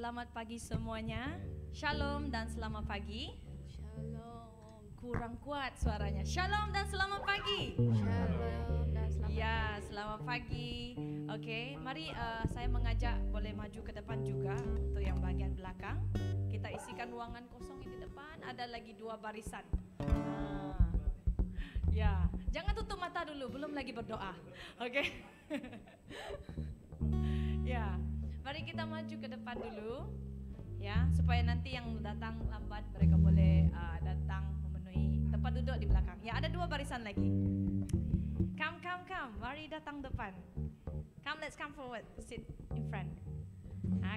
Selamat pagi semuanya. Shalom dan selamat pagi. Shalom. Kurang kuat suaranya. Shalom dan selamat pagi. Shalom dan selamat Ya, pagi. selamat pagi. Oke, mari saya mengajak boleh maju ke depan juga untuk yang bagian belakang. Kita isikan ruangan kosong yang di depan. Ada lagi 2 barisan. Ya, jangan tutup mata dulu, belum lagi berdoa. Oke. Ya. Mari kita maju ke depan dulu, ya, supaya nanti yang datang lambat mereka boleh datang memenuhi tempat duduk di belakang. Ya, ada 2 barisan lagi. Come. Mari datang depan. Come, let's come forward. Sit in front.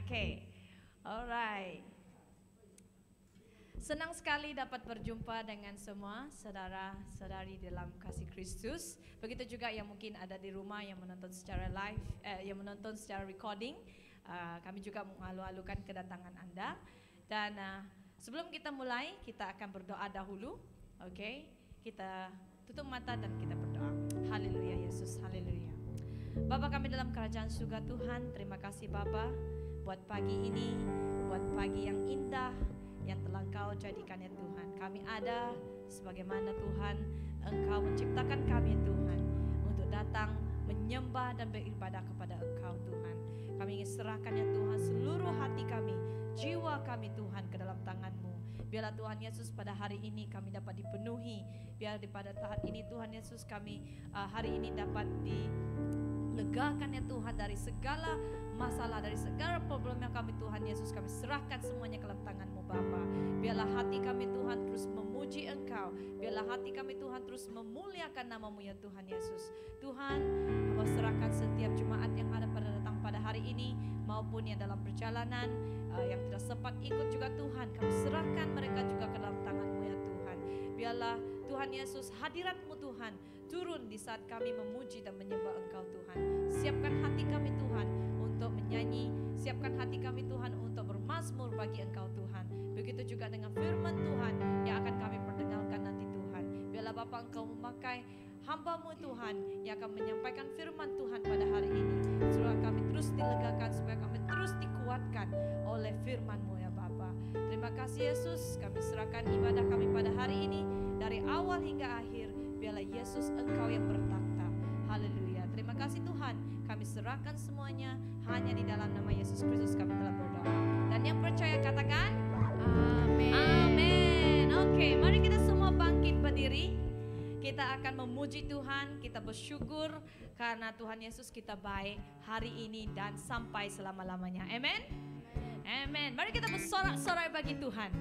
Okay. Alright. Senang sekali dapat berjumpa dengan semua saudara-saudari dalam kasih Kristus. Begitu juga yang mungkin ada di rumah yang menonton secara live, yang menonton secara recording. Kami juga mengalu-alukan kedatangan Anda. Dan sebelum kita mulai, kita akan berdoa dahulu. Oke, kita tutup mata dan kita berdoa. Haleluya Yesus, haleluya. Bapa kami dalam kerajaan surga Tuhan, terima kasih Bapa buat pagi ini, buat pagi yang indah yang telah Engkau jadikan ya Tuhan. Kami ada sebagaimana Tuhan Engkau menciptakan kami ya Tuhan, untuk datang menyembah dan beribadah kepada Engkau Tuhan. Kami ingin serahkan ya Tuhan seluruh hati kami, jiwa kami Tuhan ke dalam tangan-Mu. Biarlah Tuhan Yesus pada hari ini kami dapat dipenuhi. Biar pada saat ini Tuhan Yesus kami hari ini dapat dilegakan ya Tuhan dari segala masalah, dari segala problem yang kami Tuhan Yesus kami serahkan semuanya ke dalam tangan-Mu Bapa. Biarlah hati kami Tuhan terus memuji Engkau. Biarlah hati kami Tuhan terus memuliakan nama-Mu ya Tuhan Yesus. Tuhan, Hamba serahkan setiap jemaat yang ada pada hari ini maupun yang dalam perjalanan yang tidak sempat ikut juga Tuhan, kami serahkan mereka juga ke dalam tangan-Mu ya Tuhan. Biarlah Tuhan Yesus hadirat-Mu Tuhan turun di saat kami memuji dan menyembah Engkau Tuhan. Siapkan hati kami Tuhan untuk menyanyi, siapkan hati kami Tuhan untuk bermazmur bagi Engkau Tuhan. Begitu juga dengan firman Tuhan yang akan kami perdengarkan nanti Tuhan. Biarlah Bapa Engkau memakai hamba-Mu Tuhan yang akan menyampaikan firman Tuhan pada hari ini. Supaya kami terus dilegakan, supaya kami terus dikuatkan oleh firman-Mu ya Bapa. Terima kasih Yesus, kami serahkan ibadah kami pada hari ini dari awal hingga akhir. Biarlah Yesus Engkau yang bertakhta. Haleluya. Terima kasih Tuhan, kami serahkan semuanya hanya di dalam nama Yesus Kristus kami telah berdoa. Dan yang percaya katakan Amin. Amin. Oke, mari kita semua bangkit berdiri. Kita akan memuji Tuhan, kita bersyukur karena Tuhan Yesus kita baik hari ini dan sampai selama-lamanya. Amin. Amin. Mari kita bersorak-sorai bagi Tuhan.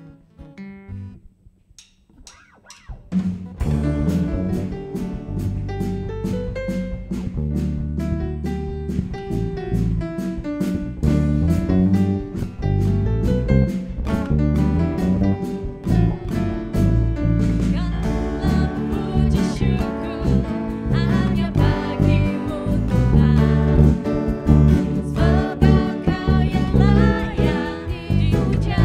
Sebab Kau yang layak dipuja.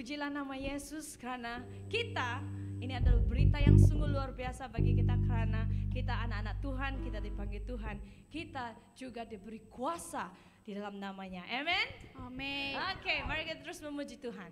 Pujilah nama Yesus karena kita, ini adalah berita yang sungguh luar biasa bagi kita karena kita anak-anak Tuhan, kita dipanggil Tuhan, kita juga diberi kuasa di dalam namanya. Amen. Amin. Oke, mari kita terus memuji Tuhan.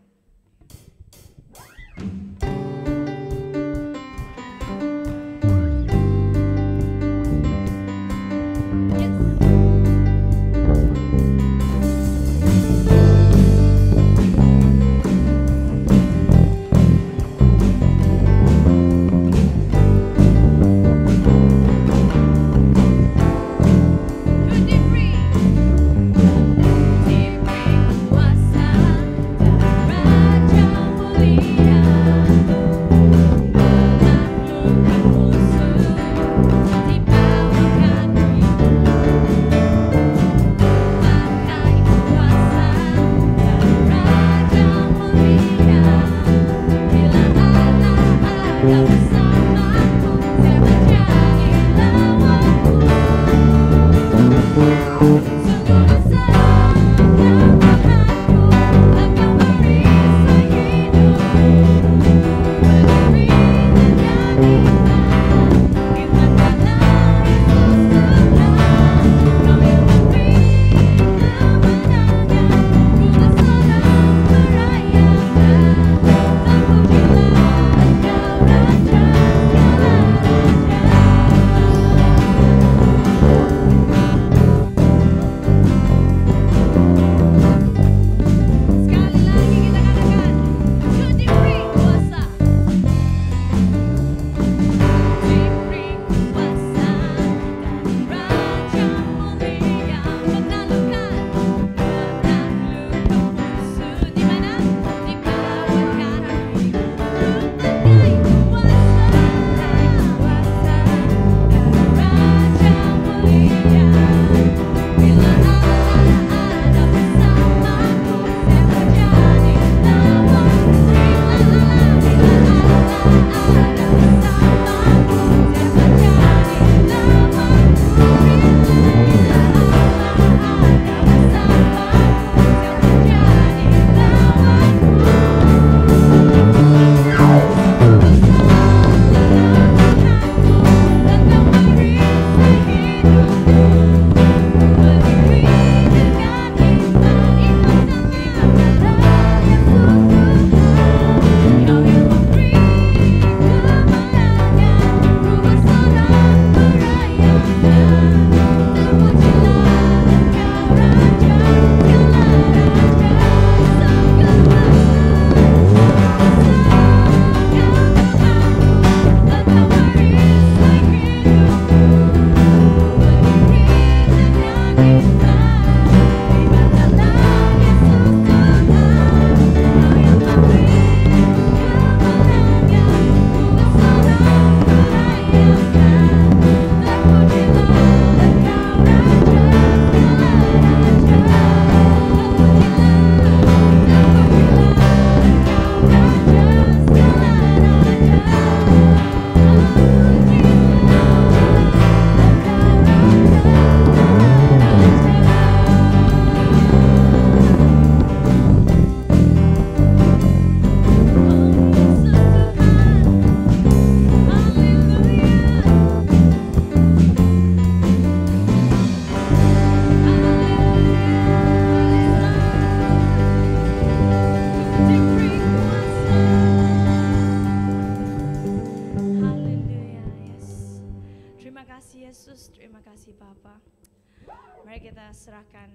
serahkan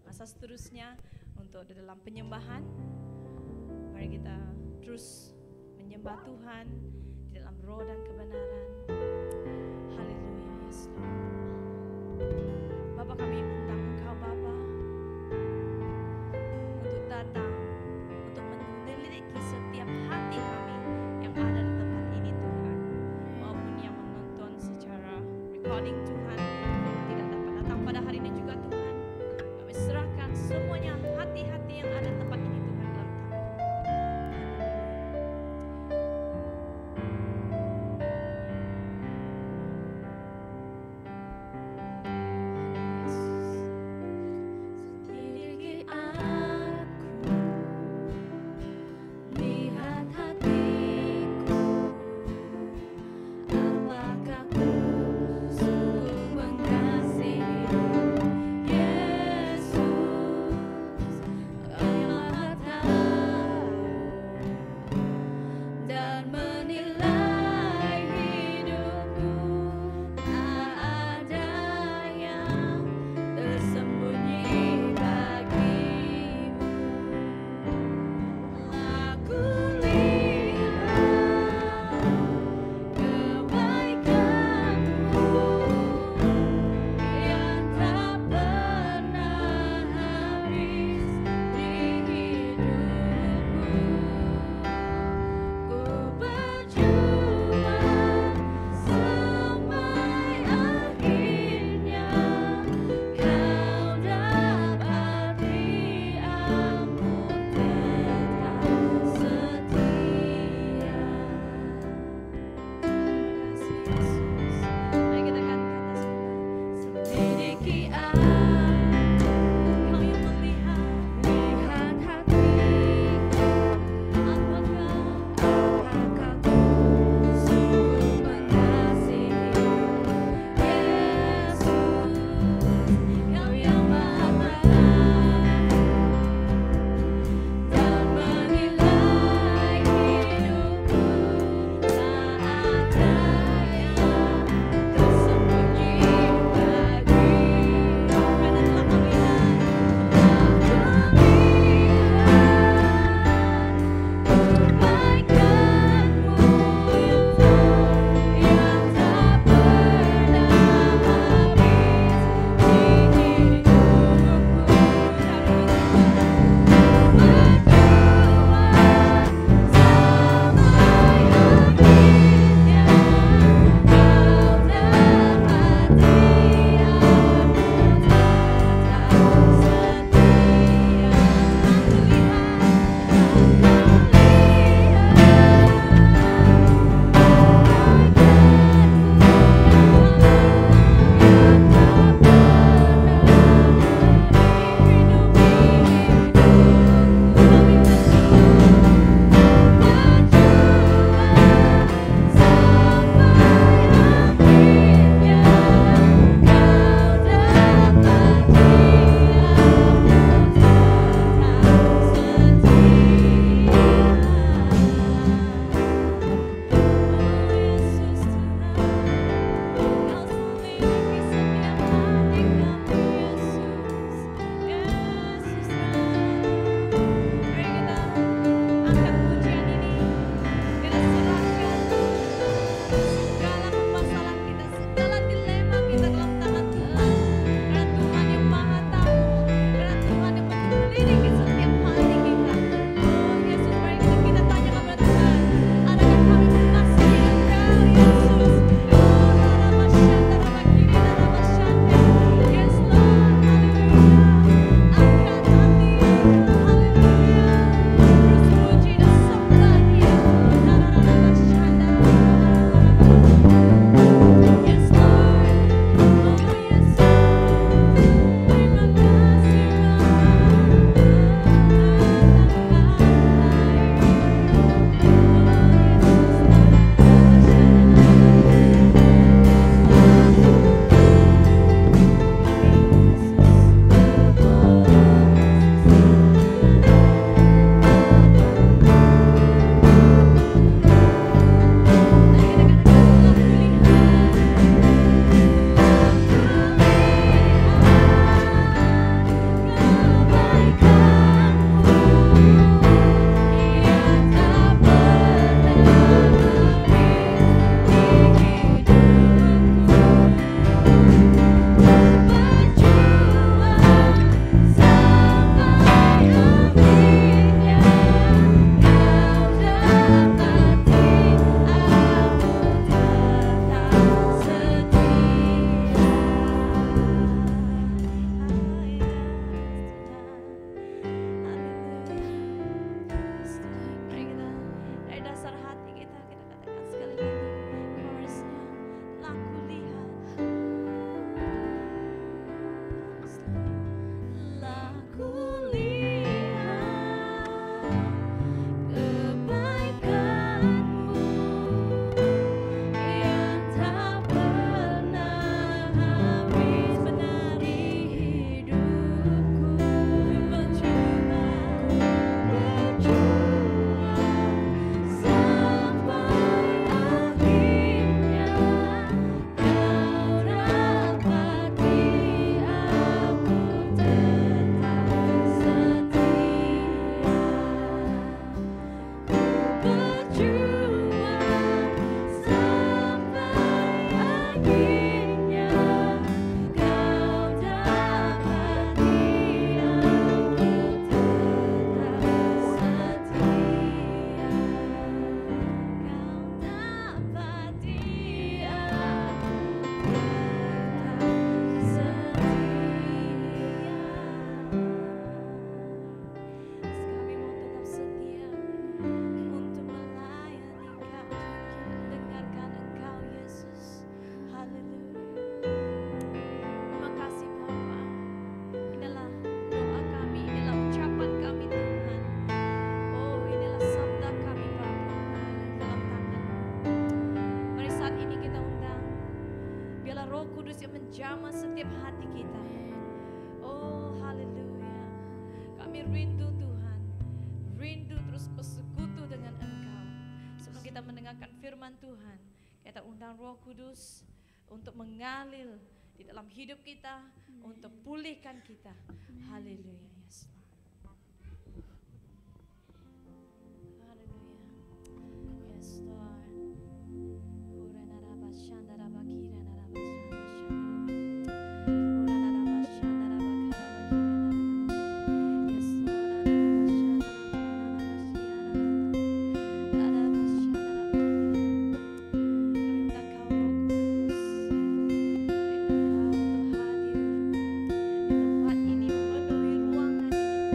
masa seterusnya untuk di dalam penyembahan. Mari kita terus menyembah Tuhan di dalam roh dan kebenaran. Haleluya, yes Lord. Bapa, kami undang Engkau Bapa untuk datang, untuk meneliti setiap hati kami yang ada di tempat ini Tuhan, maupun yang menonton secara recording Tuhan, yang tidak dapat datang pada hari ini juga Tuhan. Kami serahkan semuanya hati-hati yang ada di tempat ini Tuhan dalam tangan. menjamah setiap hati kita. Oh haleluya. Kami rindu Tuhan, rindu terus bersekutu dengan Engkau. Sebelum kita mendengarkan firman Tuhan, kita undang Roh Kudus untuk mengalir di dalam hidup kita, untuk pulihkan kita. Haleluya. Yes, Lord. Haleluya. Yes, Lord. Tempat ini memenuhi ruangan ini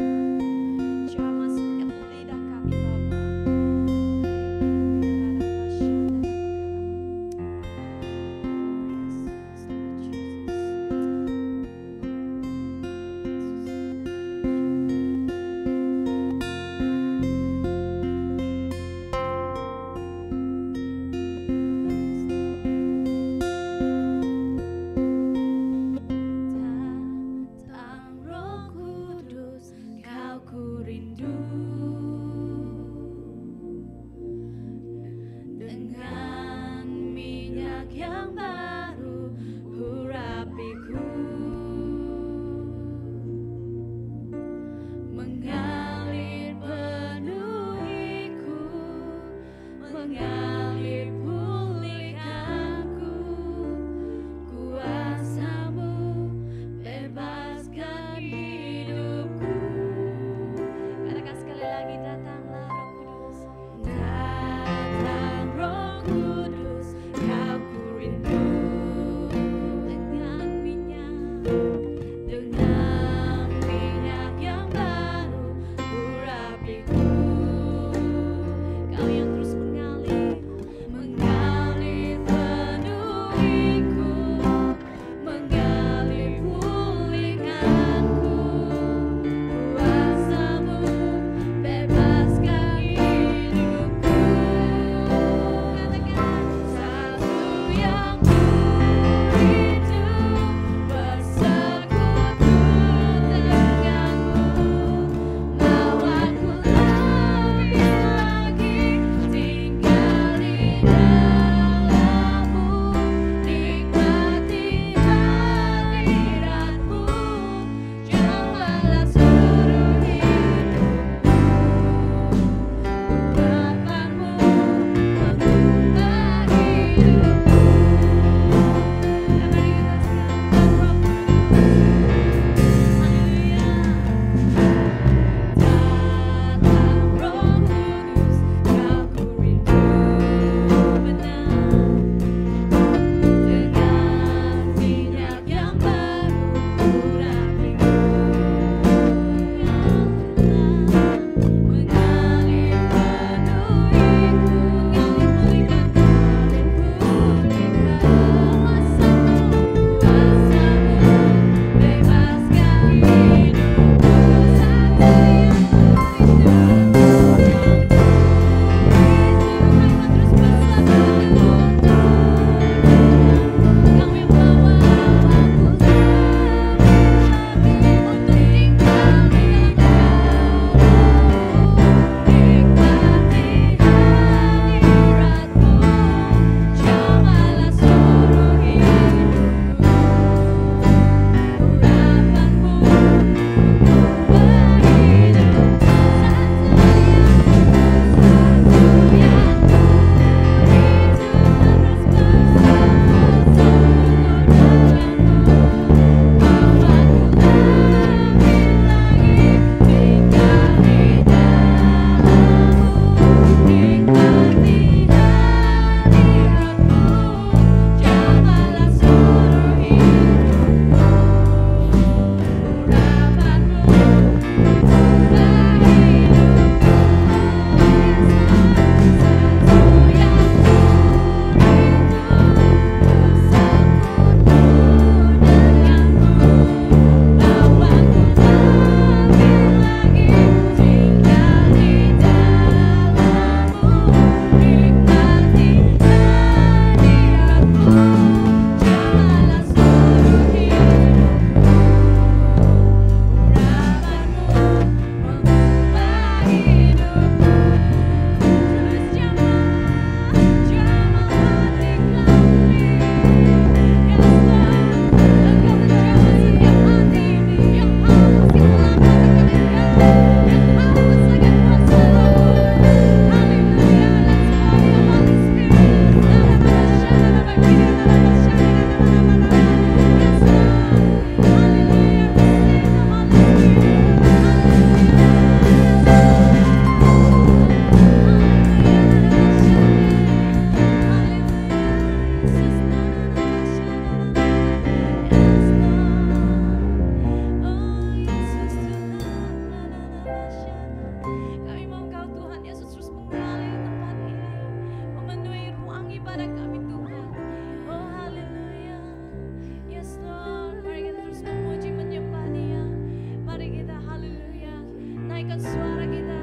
naikkan suara kita.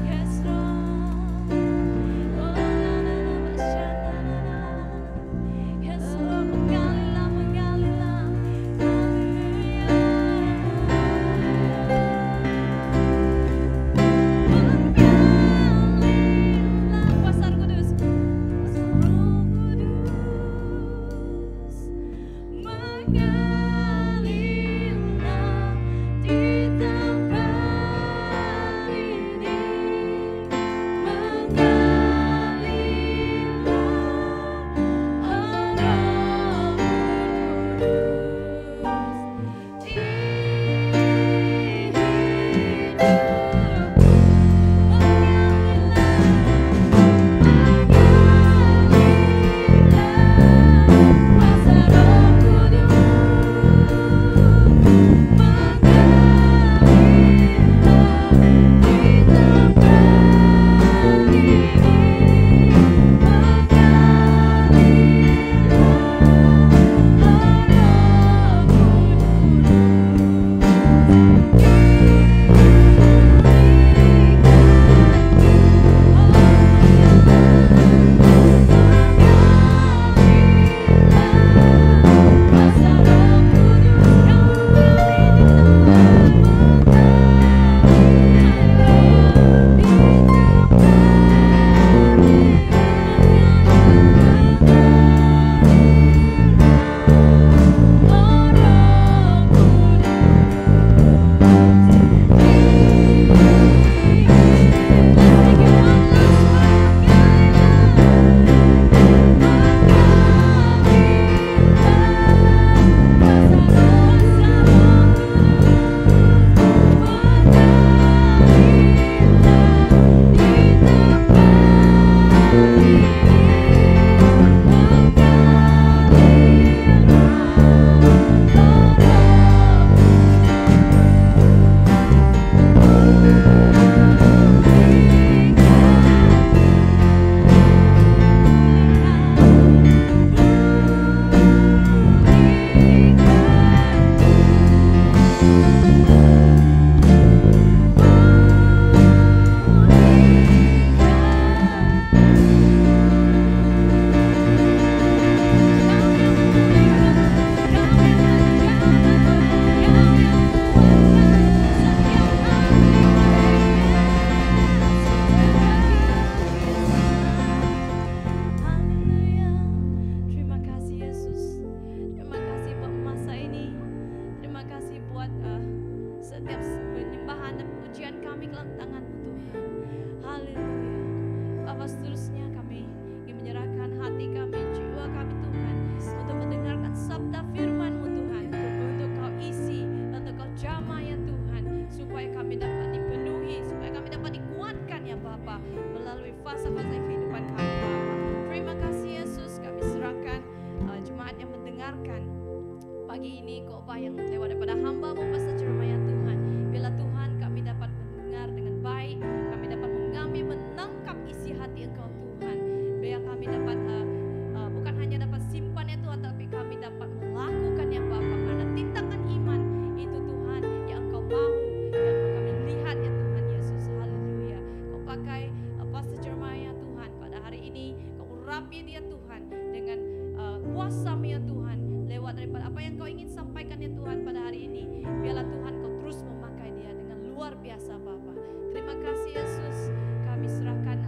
Yes, Lord. Yes, Lord, menggalilah, menggalilah. Menggalilah, Pasar Kudus. Roh Kudus. Menggalilah di tempat ini. Terima kasih Yesus. Terima kasih buat masa ini. Terima kasih buat setiap penyembahan dan pujian kami ke dalam tangan-Mu Tuhan. Haleluya. Bapa, seterusnya kami ingin menyerahkan hati kami, jiwa kami Tuhan, untuk mendengarkan sabda firman-Mu Tuhan, untuk Kau isi, untuk Kau jamah ya Tuhan, supaya kami dapat dipenuhi, supaya kami dapat dikuatkan ya Bapa, melalui fase-fase kehidupan kami Bapa. Terima kasih Yesus, kami serahkan jemaat yang mendengarkan pagi ini khotbah yang lewat daripada hamba-Mu Pastor Jeremiah Tuhan. Bila Tuhan kami dapat mendengar dengan baik, kami dapat mengambil, menangkap isi hati Engkau Tuhan. Biar kami dapat bukan hanya dapat simpan ya Tuhan, tapi kami dapat melakukan ya Bapa, karena tindakan iman itu Tuhan yang Engkau mau, yang kami lihat ya Tuhan Yesus. Haleluya. Kau pakai Pastor Jeremiah Tuhan pada hari ini, Kau urapi dia Tuhan dengan kuasa-Mu ya Tuhan, lewat daripada apa yang Kau ingin sampaikan ya Tuhan pada hari ini. Biarlah Tuhan Kau terus memakai dia dengan luar biasa Bapa. Terima kasih Yesus, kami serahkan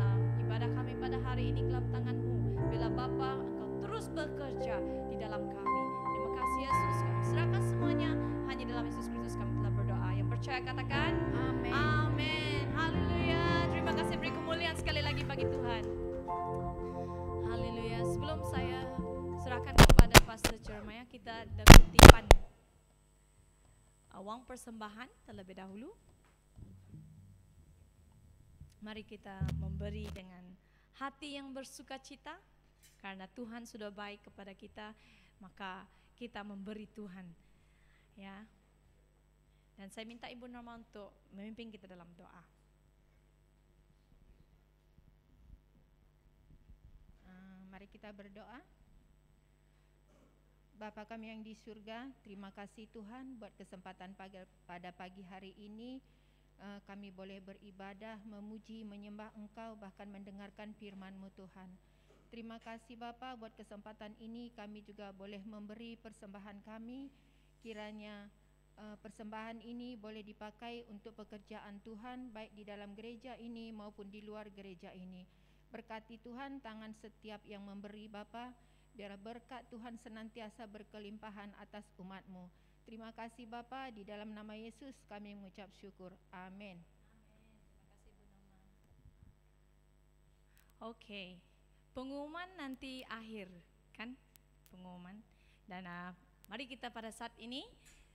ibadah kami pada hari ini ke dalam tangan-Mu. Bila Bapa Engkau terus bekerja di dalam kami. Terima kasih Yesus, kami serahkan semuanya hanya dalam Yesus Kristus kami telah berdoa. Yang percaya katakan Amin. amin. Haleluya. Terima kasih, beri kemuliaan sekali lagi bagi Tuhan. Haleluya. Sebelum saya serahkan kepada Pastor Jeremiah, kita ada kutipan uang persembahan terlebih dahulu. Mari kita memberi dengan hati yang bersuka cita, karena Tuhan sudah baik kepada kita, maka kita memberi Tuhan, ya. Dan saya minta Ibu Norma untuk memimpin kita dalam doa. Mari kita berdoa. Bapa kami yang di surga, terima kasih Tuhan buat kesempatan pada pagi hari ini kami boleh beribadah, memuji, menyembah Engkau, bahkan mendengarkan firman-Mu Tuhan. Terima kasih Bapa buat kesempatan ini kami juga boleh memberi persembahan kami. Kiranya persembahan ini boleh dipakai untuk pekerjaan Tuhan baik di dalam gereja ini maupun di luar gereja ini. Berkati Tuhan tangan setiap yang memberi Bapa. Biar berkat Tuhan senantiasa berkelimpahan atas umat-Mu. Terima kasih Bapa, di dalam nama Yesus kami mengucap syukur. Amin. Oke, pengumuman nanti akhir kan? Pengumuman. Dan mari kita pada saat ini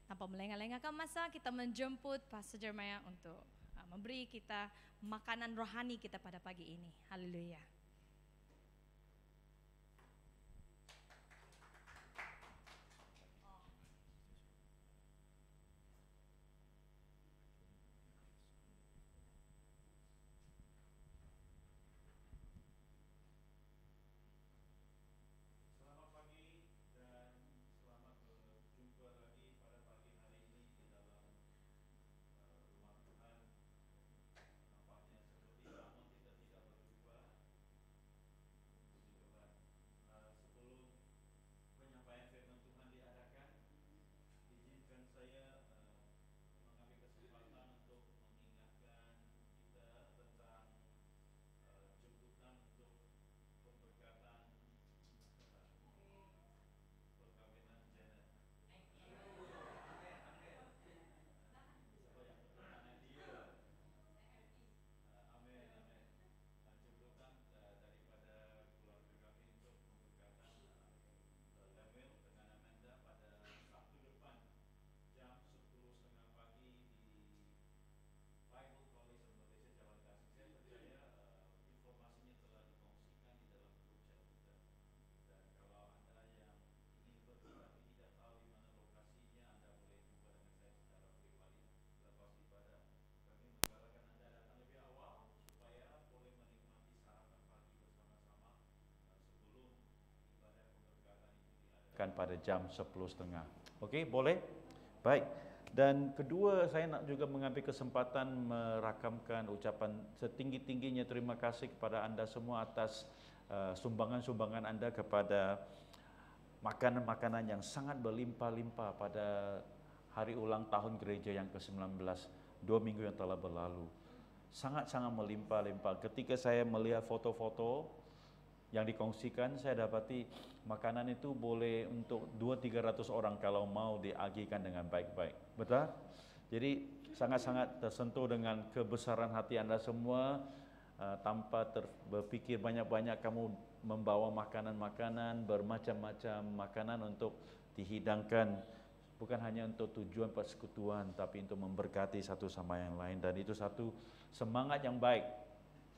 tanpa melengah-lengahkan masa, kita menjemput Pastor Jeremiah untuk memberi kita makanan rohani kita pada pagi ini. Haleluya. Pada jam 10.30. Okey, boleh? Baik. Dan kedua, saya nak juga mengambil kesempatan merakamkan ucapan setinggi-tingginya terima kasih kepada anda semua atas sumbangan-sumbangan anda kepada makanan-makanan yang sangat berlimpah-limpah pada hari ulang tahun gereja yang ke-19, 2 minggu yang telah berlalu. Sangat-sangat melimpah-limpah. Ketika saya melihat foto-foto yang dikongsikan, saya dapati makanan itu boleh untuk 200-300 orang kalau mau diagihkan dengan baik-baik. Betul? Jadi sangat-sangat tersentuh dengan kebesaran hati anda semua, tanpa berpikir banyak-banyak kamu membawa makanan-makanan, bermacam-macam makanan untuk dihidangkan, bukan hanya untuk tujuan persekutuan, tapi untuk memberkati satu sama yang lain. Dan itu satu semangat yang baik.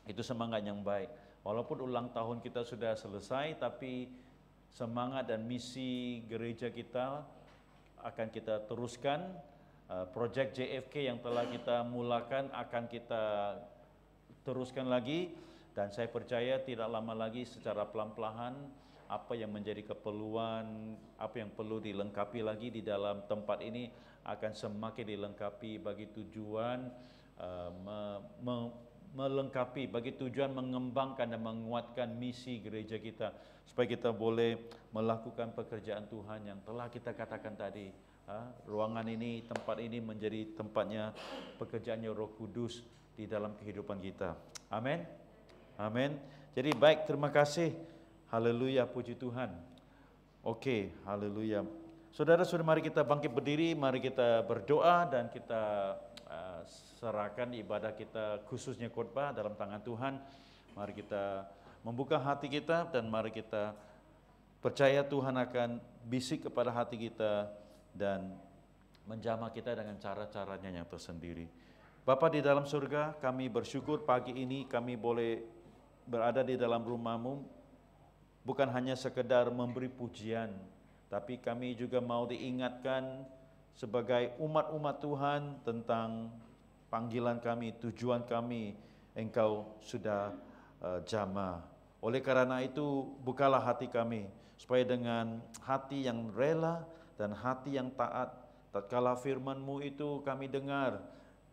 Itu semangat yang baik. Walaupun ulang tahun kita sudah selesai, tapi semangat dan misi gereja kita akan kita teruskan. Projek JFK yang telah kita mulakan akan kita teruskan lagi, dan saya percaya tidak lama lagi secara pelan-pelan apa yang menjadi keperluan, apa yang perlu dilengkapi lagi di dalam tempat ini akan semakin dilengkapi bagi tujuan melengkapi, bagi tujuan mengembangkan dan menguatkan misi gereja kita, supaya kita boleh melakukan pekerjaan Tuhan yang telah kita katakan tadi. Ruangan ini, tempat ini menjadi tempatnya pekerjaannya Roh Kudus di dalam kehidupan kita. Amin. Amin. Jadi baik, terima kasih. Haleluya, puji Tuhan. Okey, haleluya. Saudara-saudara, mari kita bangkit berdiri, mari kita berdoa dan kita serahkan ibadah kita, khususnya khotbah, dalam tangan Tuhan. Mari kita membuka hati kita dan mari kita percaya Tuhan akan bisik kepada hati kita dan menjamah kita dengan cara-caranya yang tersendiri. Bapa di dalam surga, kami bersyukur pagi ini kami boleh berada di dalam rumah-Mu, bukan hanya sekedar memberi pujian, tapi kami juga mau diingatkan sebagai umat-umat Tuhan tentang panggilan kami, tujuan kami, Engkau sudah jamah. Oleh karena itu, bukalah hati kami, supaya dengan hati yang rela dan hati yang taat, tatkala firman-Mu itu kami dengar,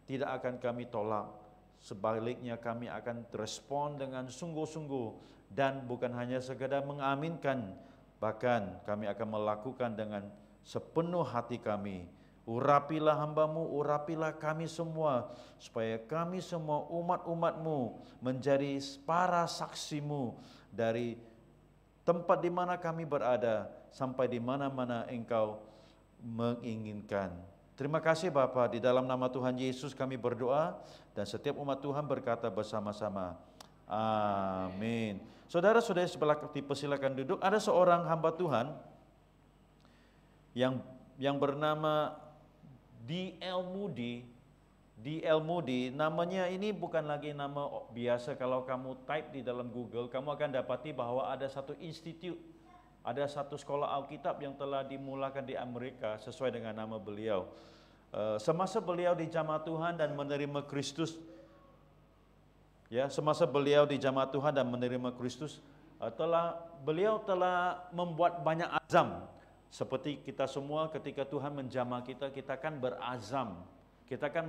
tidak akan kami tolak. Sebaliknya kami akan respon dengan sungguh-sungguh dan bukan hanya sekadar mengaminkan, bahkan kami akan melakukan dengan sepenuh hati kami. Urapilah hamba-Mu, urapilah kami semua, supaya kami semua umat-umat-Mu menjadi para saksi-Mu dari tempat di mana kami berada sampai di mana-mana Engkau menginginkan. Terima kasih Bapa, di dalam nama Tuhan Yesus kami berdoa dan setiap umat Tuhan berkata bersama-sama, amin. Saudara-saudari sebelah dipersilakan duduk. Ada seorang hamba Tuhan yang bernama D.L. Moody, namanya ini bukan lagi nama biasa. Kalau kamu type di dalam Google, kamu akan dapati bahwa ada satu institut, ada satu sekolah Alkitab yang telah dimulakan di Amerika sesuai dengan nama beliau. Semasa beliau di jamaah Tuhan dan menerima Kristus, beliau telah membuat banyak azam. Seperti kita semua ketika Tuhan menjamah kita, kita kan berazam. Kita kan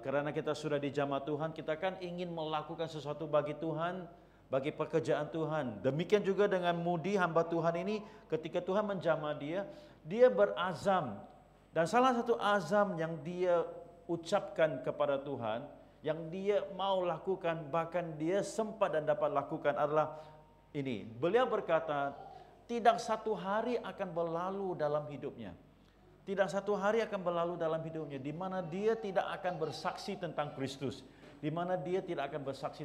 karena kita sudah di jamaah Tuhan, kita kan ingin melakukan sesuatu bagi Tuhan, bagi pekerjaan Tuhan. Demikian juga dengan Moody, hamba Tuhan ini, ketika Tuhan menjamah dia berazam. Dan salah satu azam yang dia ucapkan kepada Tuhan, yang dia mau lakukan, bahkan dia sempat dan dapat lakukan adalah ini. Beliau berkata, tidak satu hari akan berlalu dalam hidupnya. Tidak satu hari akan berlalu dalam hidupnya di mana dia tidak akan bersaksi tentang Kristus, di mana dia tidak akan bersaksi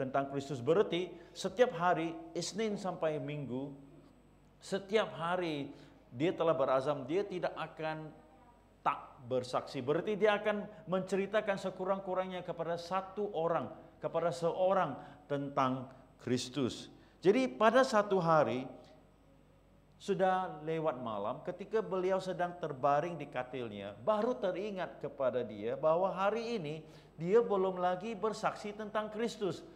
tentang Kristus. Berarti setiap hari, Isnin sampai Minggu, setiap hari dia telah berazam, dia tidak akan tak bersaksi. Berarti dia akan menceritakan sekurang-kurangnya kepada seorang tentang Kristus. Jadi pada satu hari, sudah lewat malam, ketika beliau sedang terbaring di katilnya, baru teringat kepada dia bahwa hari ini dia belum lagi bersaksi tentang Kristus.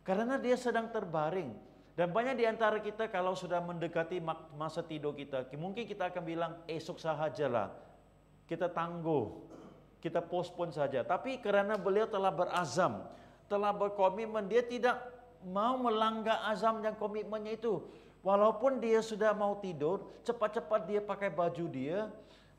Karena dia sedang terbaring. Dan banyak di antara kita kalau sudah mendekati masa tidur kita, mungkin kita akan bilang esok sahajalah, kita tangguh, kita postpone saja. Tapi karena beliau telah berazam, telah berkomitmen, dia tidak mau melanggar azam dan komitmennya itu. Walaupun dia sudah mau tidur, cepat-cepat dia pakai baju dia,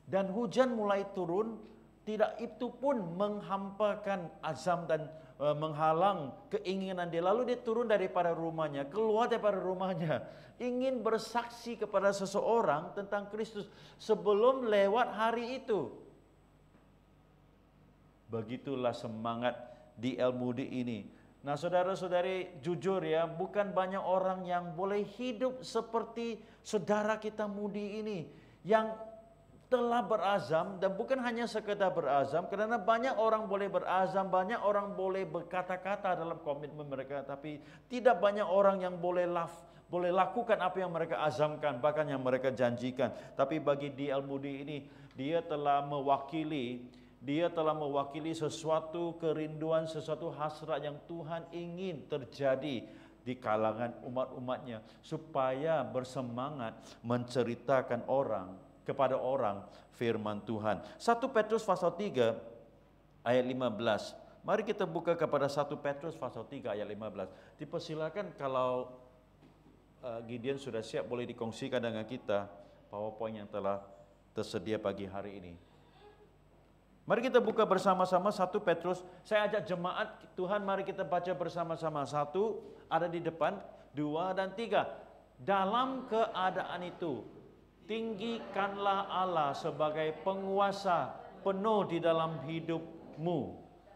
dan hujan mulai turun, tidak itu pun menghampakan azam dan menghalang keinginan dia. Lalu dia turun daripada rumahnya, keluar daripada rumahnya, ingin bersaksi kepada seseorang tentang Kristus sebelum lewat hari itu. Begitulah semangat D.L. Moody ini. Nah saudara-saudari, jujur ya, bukan banyak orang yang boleh hidup seperti saudara kita Moody ini, yang telah berazam, dan bukan hanya sekedar berazam, karena banyak orang boleh berazam, banyak orang boleh berkata-kata dalam komitmen mereka, tapi tidak banyak orang yang boleh lakukan apa yang mereka azamkan, bahkan yang mereka janjikan. Tapi bagi D.L. Moody ini, dia telah mewakili sesuatu kerinduan, sesuatu hasrat yang Tuhan ingin terjadi di kalangan umat-umatnya, supaya bersemangat menceritakan kepada orang firman Tuhan. 1 Petrus pasal 3 ayat 15. Mari kita buka kepada 1 Petrus pasal 3 ayat 15. Dipersilakan kalau Gideon sudah siap, boleh dikongsikan dengan kita PowerPoint yang telah tersedia pagi hari ini. Mari kita buka bersama-sama 1 Petrus. Saya ajak jemaat Tuhan, mari kita baca bersama-sama. 1 ada di depan, 2 dan 3. Dalam keadaan itu, tinggikanlah Allah sebagai penguasa penuh di dalam hidupmu.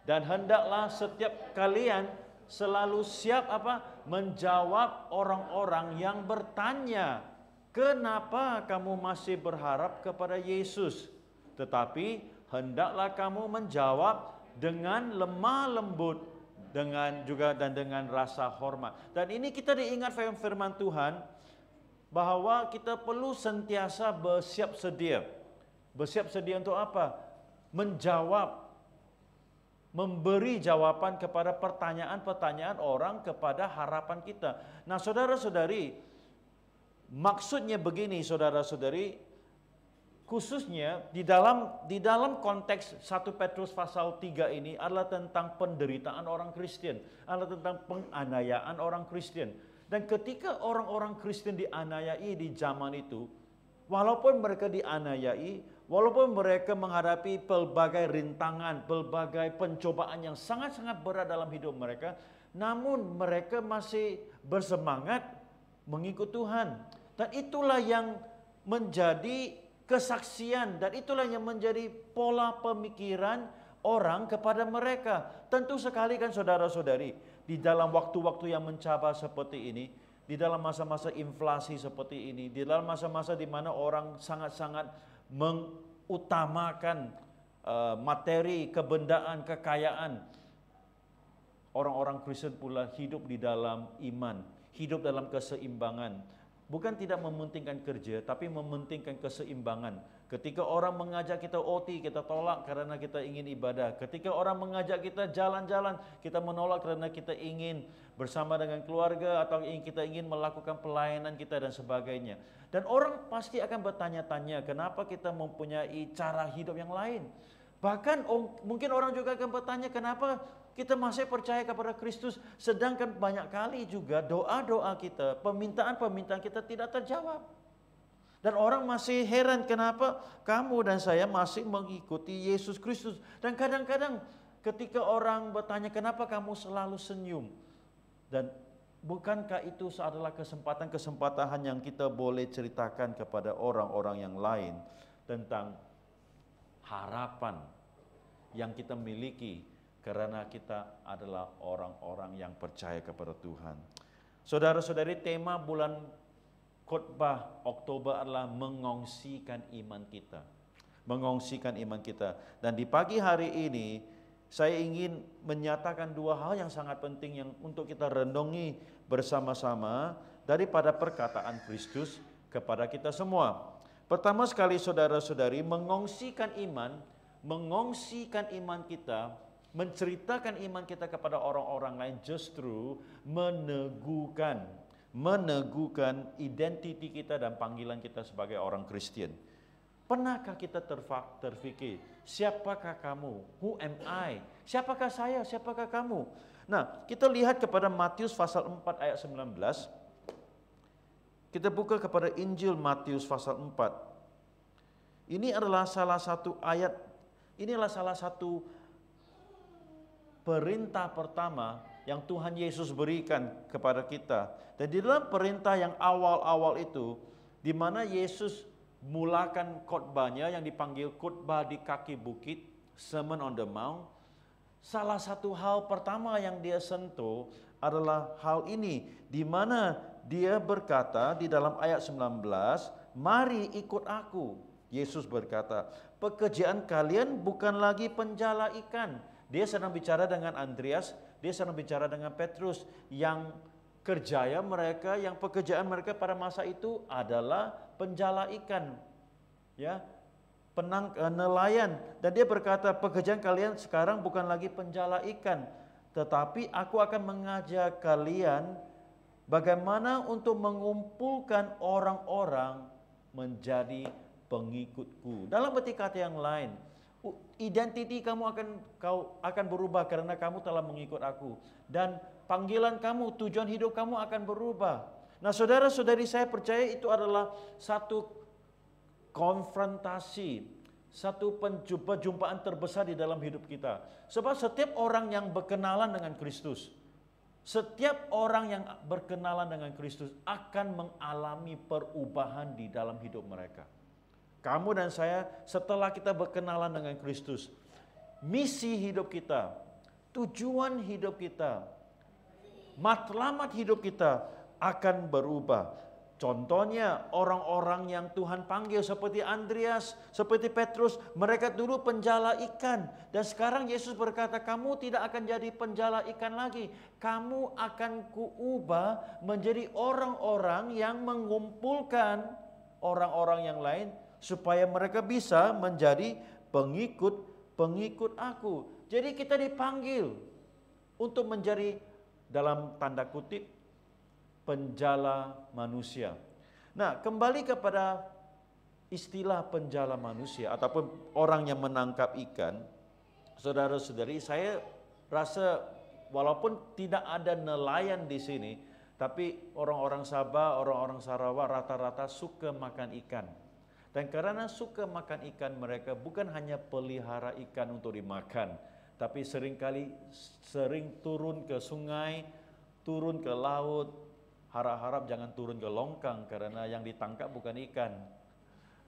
Dan hendaklah setiap kalian selalu siap menjawab orang-orang yang bertanya, kenapa kamu masih berharap kepada Yesus? Tetapi hendaklah kamu menjawab dengan lemah lembut, dengan rasa hormat. Dan ini kita diingat firman Tuhan bahwa kita perlu sentiasa bersiap sedia. Bersiap sedia untuk apa? Menjawab, memberi jawaban kepada pertanyaan-pertanyaan orang, kepada harapan kita. Nah, saudara-saudari, Maksudnya begini saudara-saudari, khususnya di dalam konteks 1 Petrus pasal 3 ini adalah tentang penderitaan orang Kristen, adalah tentang penganiayaan orang Kristen. Dan ketika orang-orang Kristen dianiayai di zaman itu, walaupun mereka dianiayai, walaupun mereka menghadapi pelbagai rintangan, pelbagai pencobaan yang sangat-sangat berat dalam hidup mereka, namun mereka masih bersemangat mengikut Tuhan. Dan itulah yang menjadi kesaksian, dan itulah yang menjadi pola pemikiran orang kepada mereka. Tentu sekali kan saudara-saudari, di dalam waktu-waktu yang mencabar seperti ini, di dalam masa-masa inflasi seperti ini, di dalam masa-masa di mana orang sangat-sangat mengutamakan materi, kebendaan, kekayaan, orang-orang Kristen pula hidup di dalam iman, hidup dalam keseimbangan. Bukan tidak mementingkan kerja, tapi mementingkan keseimbangan. Ketika orang mengajak kita OT, kita tolak karena kita ingin ibadah. Ketika orang mengajak kita jalan-jalan, kita menolak karena kita ingin bersama dengan keluarga atau kita ingin melakukan pelayanan kita dan sebagainya. Dan orang pasti akan bertanya-tanya, kenapa kita mempunyai cara hidup yang lain? Bahkan mungkin orang juga akan bertanya, kenapa kita masih percaya kepada Kristus, sedangkan banyak kali juga doa-doa kita, permintaan-permintaan kita tidak terjawab. Dan orang masih heran kenapa kamu dan saya masih mengikuti Yesus Kristus. Dan kadang-kadang ketika orang bertanya kenapa kamu selalu senyum, dan bukankah itu adalah kesempatan-kesempatan yang kita boleh ceritakan kepada orang-orang yang lain tentang harapan yang kita miliki karena kita adalah orang-orang yang percaya kepada Tuhan. Saudara-saudari, tema bulan khotbah Oktober adalah mengongsikan iman kita. Mengongsikan iman kita. Dan di pagi hari ini saya ingin menyatakan dua hal yang sangat penting yang untuk kita renungi bersama-sama daripada perkataan Kristus kepada kita semua. Pertama sekali saudara-saudari, mengongsikan iman kita, menceritakan iman kita kepada orang-orang lain justru meneguhkan identiti kita dan panggilan kita sebagai orang Kristen. Pernahkah kita terfikir, siapakah kamu? Who am I? Siapakah saya? Siapakah kamu? Nah, kita lihat kepada Matius pasal 4 ayat 19. Kita buka kepada Injil Matius pasal 4. Ini adalah salah satu ayat, inilah salah satu perintah pertama yang Tuhan Yesus berikan kepada kita. Dan di dalam perintah yang awal-awal itu, di mana Yesus mulakan khotbahnya yang dipanggil khotbah di kaki bukit, Sermon on the Mount, salah satu hal pertama yang dia sentuh adalah hal ini, di mana dia berkata di dalam ayat 19, mari ikut aku. Yesus berkata, pekerjaan kalian bukan lagi penjala ikan. Dia sedang bicara dengan Andreas, dia sedang bicara dengan Petrus yang pekerjaan mereka pada masa itu adalah penjala ikan, ya, nelayan. Dan dia berkata, pekerjaan kalian sekarang bukan lagi penjala ikan, tetapi aku akan mengajak kalian bagaimana untuk mengumpulkan orang-orang menjadi pengikutku. Dalam arti kata yang lain, identiti kamu akan berubah karena kamu telah mengikut aku, dan panggilan kamu, tujuan hidup kamu akan berubah. Nah, saudara-saudari, saya percaya itu adalah satu konfrontasi, satu perjumpaan terbesar di dalam hidup kita. Sebab setiap orang yang berkenalan dengan Kristus, setiap orang yang berkenalan dengan Kristus akan mengalami perubahan di dalam hidup mereka. Kamu dan saya setelah kita berkenalan dengan Kristus, misi hidup kita, tujuan hidup kita, matlamat hidup kita akan berubah. Contohnya orang-orang yang Tuhan panggil seperti Andreas, seperti Petrus, mereka dulu penjala ikan. Dan sekarang Yesus berkata, kamu tidak akan jadi penjala ikan lagi. Kamu akan kuubah menjadi orang-orang yang mengumpulkan orang-orang yang lain, supaya mereka bisa menjadi pengikut aku. Jadi kita dipanggil untuk menjadi, dalam tanda kutip, penjala manusia. Nah, kembali kepada istilah penjala manusia ataupun orang yang menangkap ikan, saudara-saudari, saya rasa walaupun tidak ada nelayan di sini, tapi orang-orang Sabah, orang-orang Sarawak rata-rata suka makan ikan. Dan karena suka makan ikan, mereka bukan hanya pelihara ikan untuk dimakan, tapi seringkali sering turun ke sungai, turun ke laut, harap-harap jangan turun ke longkang karena yang ditangkap bukan ikan,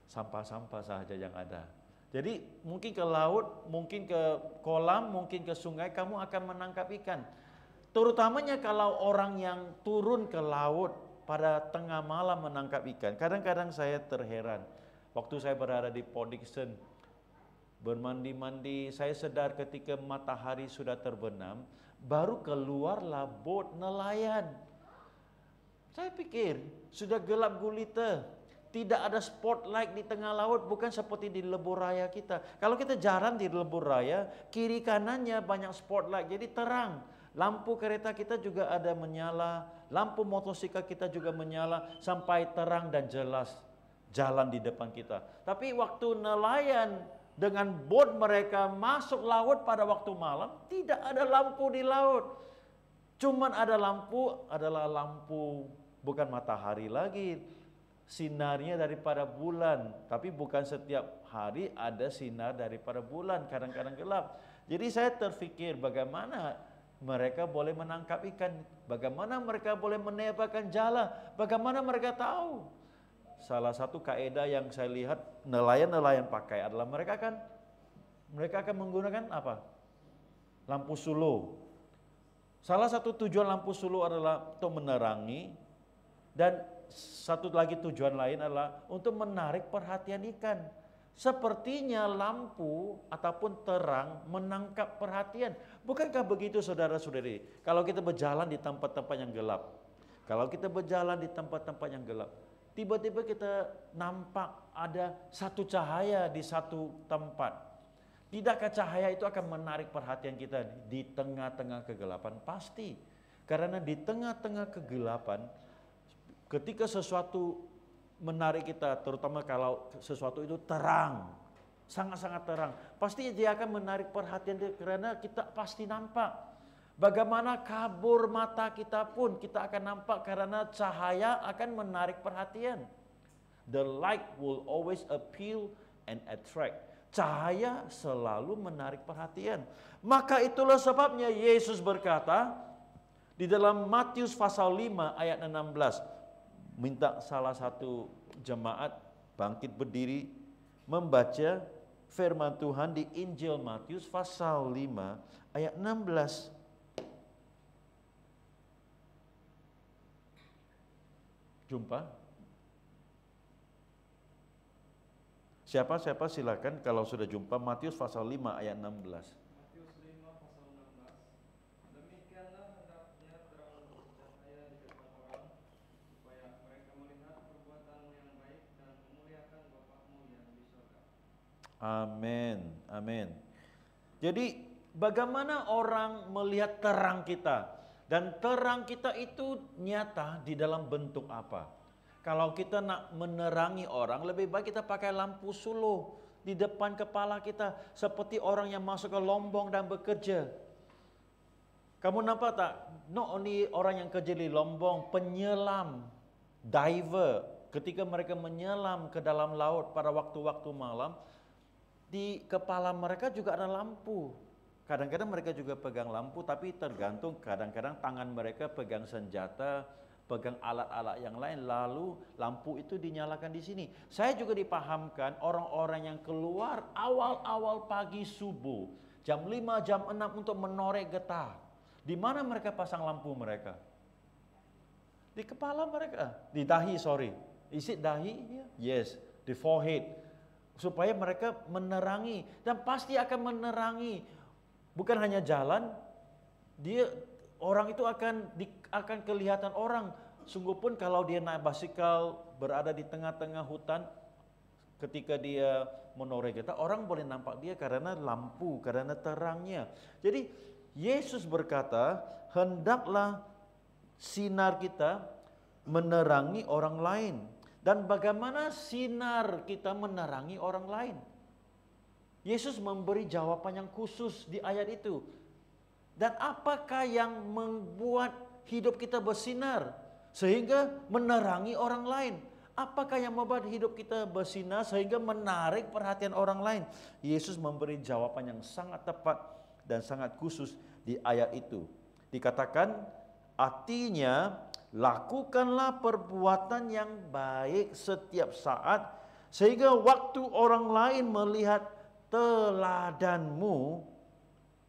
sampah-sampah saja yang ada. Jadi mungkin ke laut, mungkin ke kolam, mungkin ke sungai, kamu akan menangkap ikan. Terutamanya kalau orang yang turun ke laut pada tengah malam menangkap ikan. Kadang-kadang saya terheran. Waktu saya berada di Port Dickson, bermandi-mandi, saya sadar ketika matahari sudah terbenam, baru keluarlah bot nelayan. Saya pikir sudah gelap gulita, tidak ada spotlight di tengah laut, bukan seperti di lebuh raya kita. Kalau kita jalan di lebuh raya, kiri kanannya banyak spotlight, jadi terang. Lampu kereta kita juga ada menyala, lampu motosikal kita juga menyala, sampai terang dan jelas jalan di depan kita. Tapi waktu nelayan dengan bot mereka masuk laut pada waktu malam, tidak ada lampu di laut. Cuman ada lampu, adalah lampu bukan matahari lagi, sinarnya daripada bulan. Tapi bukan setiap hari ada sinar daripada bulan, kadang-kadang gelap. Jadi saya terfikir bagaimana mereka boleh menangkap ikan, bagaimana mereka boleh menebakkan jala, bagaimana mereka tahu. Salah satu kaidah yang saya lihat nelayan-nelayan pakai adalah mereka akan menggunakan apa? Lampu suluh. Salah satu tujuan lampu suluh adalah untuk menerangi, dan satu lagi tujuan lain adalah untuk menarik perhatian ikan. Sepertinya lampu ataupun terang menangkap perhatian. Bukankah begitu saudara-saudari? Kalau kita berjalan di tempat-tempat yang gelap, kalau kita berjalan di tempat-tempat yang gelap, tiba-tiba kita nampak ada satu cahaya di satu tempat. Tidakkah cahaya itu akan menarik perhatian kita di tengah-tengah kegelapan? Pasti. Karena di tengah-tengah kegelapan, ketika sesuatu menarik kita, terutama kalau sesuatu itu terang, sangat-sangat terang, pasti dia akan menarik perhatian dia, karena kita pasti nampak. Bagaimana kabur mata kita pun kita akan nampak karena cahaya akan menarik perhatian. The light will always appeal and attract. Cahaya selalu menarik perhatian. Maka itulah sebabnya Yesus berkata di dalam Matius pasal 5 ayat 16. Minta salah satu jemaat bangkit berdiri membaca firman Tuhan di Injil Matius pasal 5 ayat 16. Jumpa? Siapa silakan kalau sudah jumpa. Matius pasal 5 ayat 16. Matius 5 pasal 16. Demikianlah hendaknya terang bercahaya di depan orang, supaya mereka melihat perbuatanmu yang baik dan memuliakan Bapa-Mu yang di surga. Amin, amin. Jadi bagaimana orang melihat terang kita? Dan terang kita itu nyata di dalam bentuk apa? Kalau kita nak menerangi orang, lebih baik kita pakai lampu suluh di depan kepala kita. Seperti orang yang masuk ke lombong dan bekerja. Kamu nampak tak? Not only orang yang kerja di lombong, penyelam, diver, ketika mereka menyelam ke dalam laut pada waktu-waktu malam, di kepala mereka juga ada lampu. Kadang-kadang mereka juga pegang lampu, tapi tergantung, kadang-kadang tangan mereka pegang senjata, pegang alat-alat yang lain, lalu lampu itu dinyalakan di sini. Saya juga dipahamkan orang-orang yang keluar awal-awal pagi subuh, jam 5, jam 6 untuk menoreh getah. Di mana mereka pasang lampu mereka? Di kepala mereka, di dahi, sorry. Is it dahi? Yes, di forehead. Supaya mereka menerangi, dan pasti akan menerangi. Bukan hanya jalan, orang itu akan kelihatan orang. Sungguh pun kalau dia naik basikal berada di tengah-tengah hutan, ketika dia menoreh getah, orang boleh nampak dia karena lampu, karena terangnya. Jadi Yesus berkata, hendaklah sinar kita menerangi orang lain. Dan bagaimana sinar kita menerangi orang lain? Yesus memberi jawaban yang khusus di ayat itu. Dan apakah yang membuat hidup kita bersinar sehingga menerangi orang lain? Apakah yang membuat hidup kita bersinar sehingga menarik perhatian orang lain? Yesus memberi jawaban yang sangat tepat dan sangat khusus di ayat itu. Dikatakan, artinya lakukanlah perbuatan yang baik setiap saat, sehingga waktu orang lain melihat teladanmu,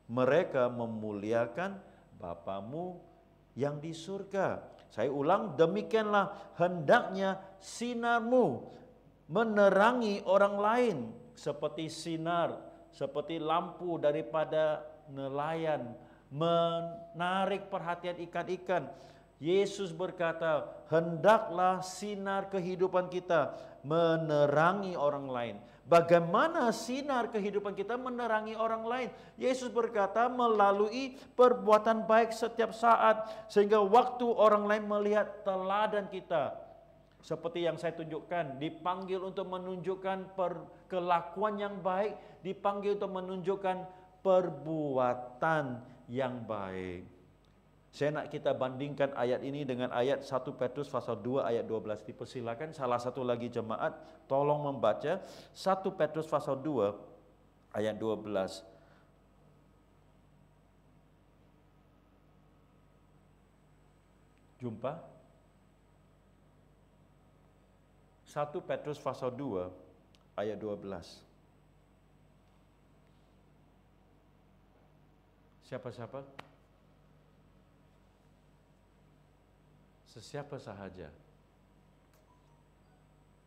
mereka memuliakan Bapamu yang di surga. Saya ulang, demikianlah hendaknya sinarmu menerangi orang lain seperti sinar, seperti lampu daripada nelayan menarik perhatian ikan-ikan. Yesus berkata, hendaklah sinar kehidupan kita menerangi orang lain. Bagaimana sinar kehidupan kita menerangi orang lain? Yesus berkata melalui perbuatan baik setiap saat, sehingga waktu orang lain melihat teladan kita. Seperti yang saya tunjukkan, dipanggil untuk menunjukkan kelakuan yang baik, dipanggil untuk menunjukkan perbuatan yang baik. Saya nak kita bandingkan ayat ini dengan ayat 1 Petrus pasal 2 ayat 12. Dipersilakan salah satu lagi jemaat tolong membaca 1 Petrus pasal 2 ayat 12. Jumpa? 1 Petrus pasal 2 ayat 12. Siapa-siapa? Sesiapa sahaja.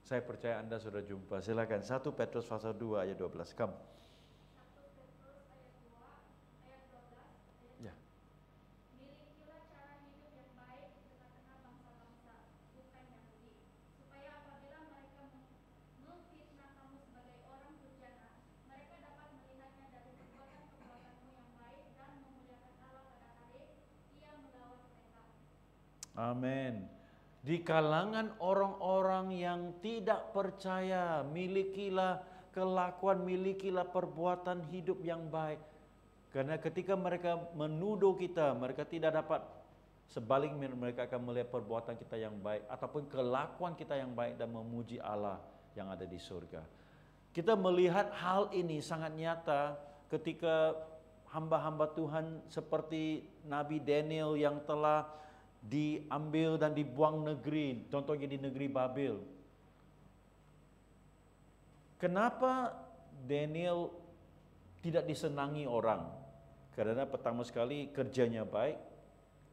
Saya percaya Anda sudah jumpa. Silakan 1 Petrus pasal 2 ayat 12. Come. 1 Petrus ayat 2 ayat 12. Ya. Milikilah cara hidup yang baik di tengah-tengah bangsa-bangsa, bukan Yahudi, supaya apabila mereka memfitnah kamu sebagai orang durjana, mereka dapat melihatnya dari perbuatan-perbuatanmu yang baik dan memuliakan Allah pada hari Ia melawan mereka. Amin. Di kalangan orang-orang yang tidak percaya, milikilah kelakuan, milikilah perbuatan hidup yang baik. Karena ketika mereka menuduh kita, mereka tidak dapat, sebaliknya mereka akan melihat perbuatan kita yang baik ataupun kelakuan kita yang baik dan memuji Allah yang ada di surga. Kita melihat hal ini sangat nyata ketika hamba-hamba Tuhan seperti Nabi Daniel yang telah diambil dan dibuang negeri, contohnya di negeri Babel. Kenapa Daniel tidak disenangi orang? Karena pertama sekali kerjanya baik,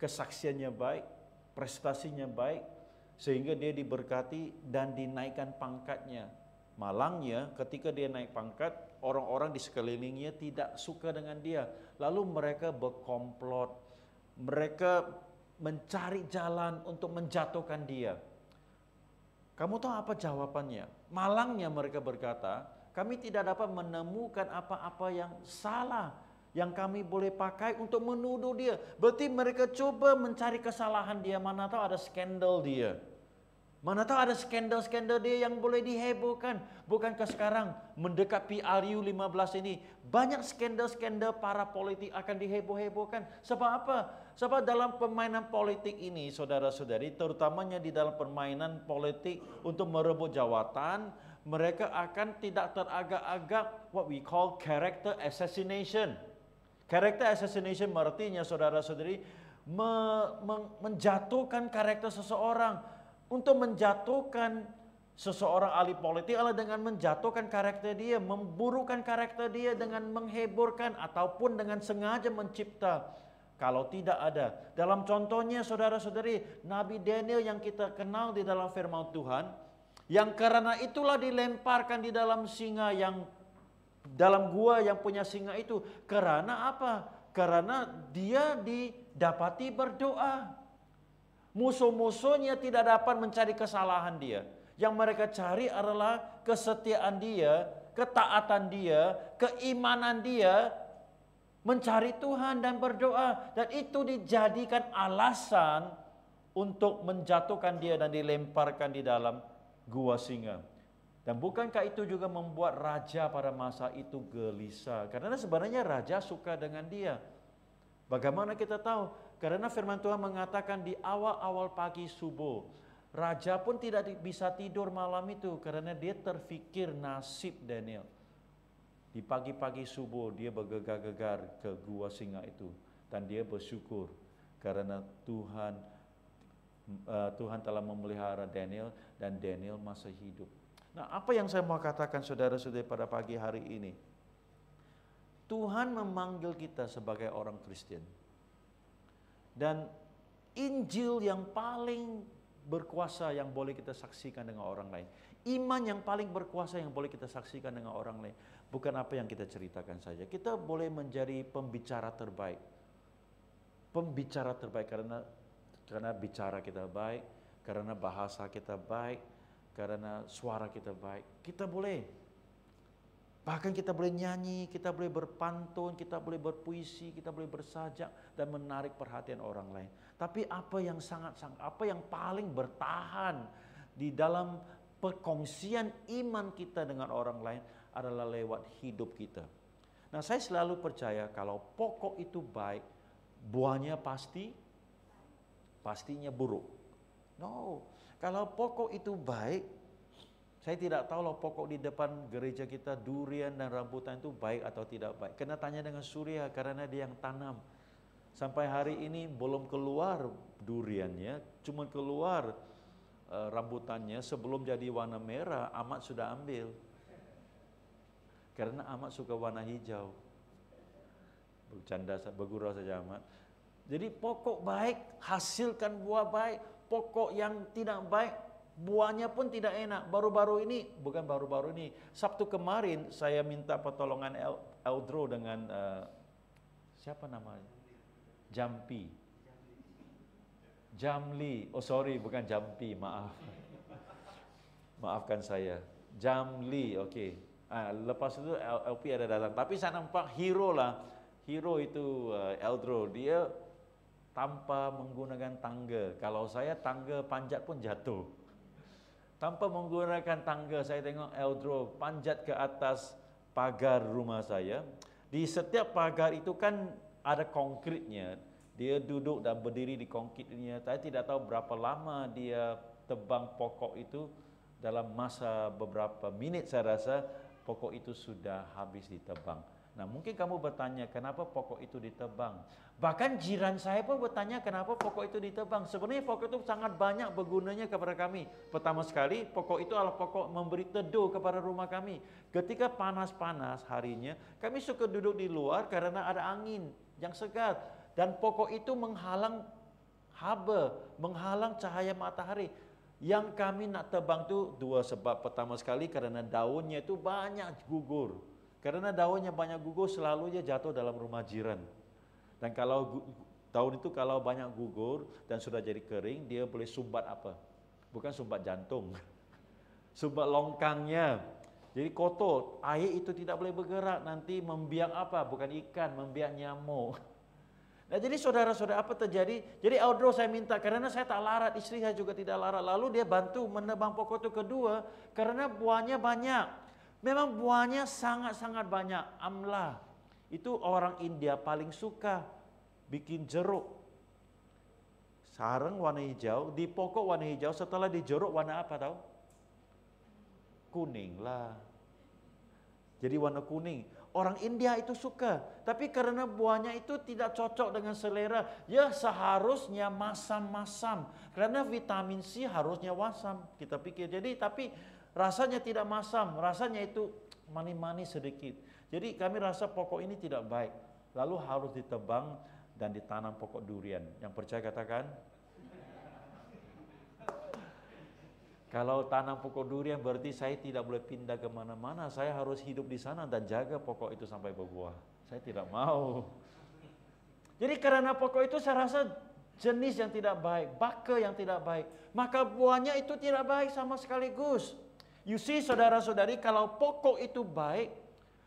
kesaksiannya baik, prestasinya baik, sehingga dia diberkati dan dinaikkan pangkatnya. Malangnya ketika dia naik pangkat, orang-orang di sekelilingnya tidak suka dengan dia. Lalu mereka berkomplot, mereka mencari jalan untuk menjatuhkan dia. Kamu tahu apa jawabannya? Malangnya mereka berkata, kami tidak dapat menemukan apa-apa yang salah yang kami boleh pakai untuk menuduh dia. Berarti mereka coba mencari kesalahan dia, mana tahu ada skandal dia. Mana tahu ada skandal-skandal dia yang boleh dihebohkan. Bukankah sekarang mendekat PRU 15 ini banyak skandal-skandal para politik akan diheboh-hebohkan. Sebab apa? Sebab dalam permainan politik ini saudara-saudari, terutamanya di dalam permainan politik untuk merebut jawatan, mereka akan tidak teragak-agak what we call character assassination. Character assassination artinya saudara-saudari menjatuhkan karakter seseorang. Untuk menjatuhkan seseorang ahli politik adalah dengan menjatuhkan karakter dia, memburukkan karakter dia dengan mengheburkan ataupun dengan sengaja mencipta. Kalau tidak ada. Dalam contohnya saudara-saudari, Nabi Daniel yang kita kenal di dalam firman Tuhan, yang karena itulah dilemparkan di dalam singa yang dalam gua yang punya singa itu. Karena apa? Karena dia didapati berdoa. Musuh-musuhnya tidak dapat mencari kesalahan dia. Yang mereka cari adalah kesetiaan dia, ketaatan dia, keimanan dia, mencari Tuhan dan berdoa. Dan itu dijadikan alasan untuk menjatuhkan dia dan dilemparkan di dalam gua singa. Dan bukankah itu juga membuat raja pada masa itu gelisah? Karena sebenarnya raja suka dengan dia. Bagaimana kita tahu? Karena firman Tuhan mengatakan di awal-awal pagi subuh, raja pun tidak bisa tidur malam itu karena dia terfikir nasib Daniel. Di pagi-pagi subuh dia bergegar-gegar ke gua singa itu dan dia bersyukur karena Tuhan telah memelihara Daniel dan Daniel masih hidup. Nah, apa yang saya mau katakan saudara-saudari pada pagi hari ini? Tuhan memanggil kita sebagai orang Kristen. Dan Injil yang paling berkuasa yang boleh kita saksikan dengan orang lain. Iman yang paling berkuasa yang boleh kita saksikan dengan orang lain. Bukan apa yang kita ceritakan saja. Kita boleh menjadi pembicara terbaik. Pembicara terbaik karena bicara kita baik, karena bahasa kita baik, karena suara kita baik. Kita boleh. Bahkan kita boleh nyanyi, kita boleh berpantun, kita boleh berpuisi, kita boleh bersajak dan menarik perhatian orang lain. Tapi apa yang paling bertahan di dalam perkongsian iman kita dengan orang lain adalah lewat hidup kita. Nah, saya selalu percaya kalau pokok itu baik, buahnya pastinya buruk. No, kalau pokok itu baik, saya tidak tahu loh pokok di depan gereja kita durian dan rambutan itu baik atau tidak baik. Kena tanya dengan Surya karena dia yang tanam. Sampai hari ini belum keluar duriannya, cuma keluar rambutannya sebelum jadi warna merah, Ahmad sudah ambil. Karena Ahmad suka warna hijau. Bercanda, bergurau saja Ahmad. Jadi pokok baik hasilkan buah baik, pokok yang tidak baik buahnya pun tidak enak. Bukan baru-baru ini, Sabtu kemarin saya minta pertolongan Eldro dengan siapa namanya? Jamli. Oh sorry, bukan Jampi, maaf. Maafkan saya. Jamli, oke. Lepas itu LP ada datang. Tapi saya nampak hero lah. Hero itu Eldro. Dia tanpa menggunakan tangga. Kalau saya tangga panjat pun jatuh. Tanpa menggunakan tangga, saya tengok Eldro panjat ke atas pagar rumah saya. Di setiap pagar itu kan ada konkritnya. Dia duduk dan berdiri di konkritnya. Saya tidak tahu berapa lama dia tebang pokok itu. Dalam masa beberapa menit saya rasa pokok itu sudah habis ditebang. Nah, mungkin kamu bertanya kenapa pokok itu ditebang. Bahkan jiran saya pun bertanya kenapa pokok itu ditebang. Sebenarnya pokok itu sangat banyak bergunanya kepada kami. Pertama sekali, pokok itu adalah pokok memberi teduh kepada rumah kami. Ketika panas-panas harinya, kami suka duduk di luar karena ada angin yang segar. Dan pokok itu menghalang haba, menghalang cahaya matahari. Yang kami nak tebang itu dua sebab. Pertama sekali karena daunnya itu banyak gugur. Karena daunnya banyak gugur, selalu dia jatuh dalam rumah jiran. Dan kalau daun itu kalau banyak gugur dan sudah jadi kering, dia boleh sumbat apa? Bukan sumbat jantung. Sumbat longkangnya. Jadi kotor, air itu tidak boleh bergerak, nanti membiak apa? Bukan ikan, membiak nyamuk. Nah, jadi saudara-saudara apa terjadi? Jadi Eldro saya minta, karena saya tak larat, istri saya juga tidak larat. Lalu dia bantu menebang pokok itu kedua, karena buahnya banyak. Memang buahnya sangat-sangat banyak, amla. Itu orang India paling suka bikin jeruk. Sarang warna hijau, di pokok warna hijau, setelah dijeruk warna apa tahu? Kuning lah. Jadi warna kuning. Orang India itu suka, tapi karena buahnya itu tidak cocok dengan selera, ya seharusnya masam-masam. Karena vitamin C harusnya wasam, kita pikir. Jadi tapi rasanya tidak masam, rasanya itu manis-manis sedikit. Jadi kami rasa pokok ini tidak baik. Lalu harus ditebang dan ditanam pokok durian. Yang percaya katakan. Kalau tanam pokok durian berarti saya tidak boleh pindah ke mana-mana. Saya harus hidup di sana dan jaga pokok itu sampai berbuah. Saya tidak mau. Jadi karena pokok itu saya rasa jenis yang tidak baik, baka yang tidak baik, maka buahnya itu tidak baik sama sekaligus. You see saudara-saudari, kalau pokok itu baik,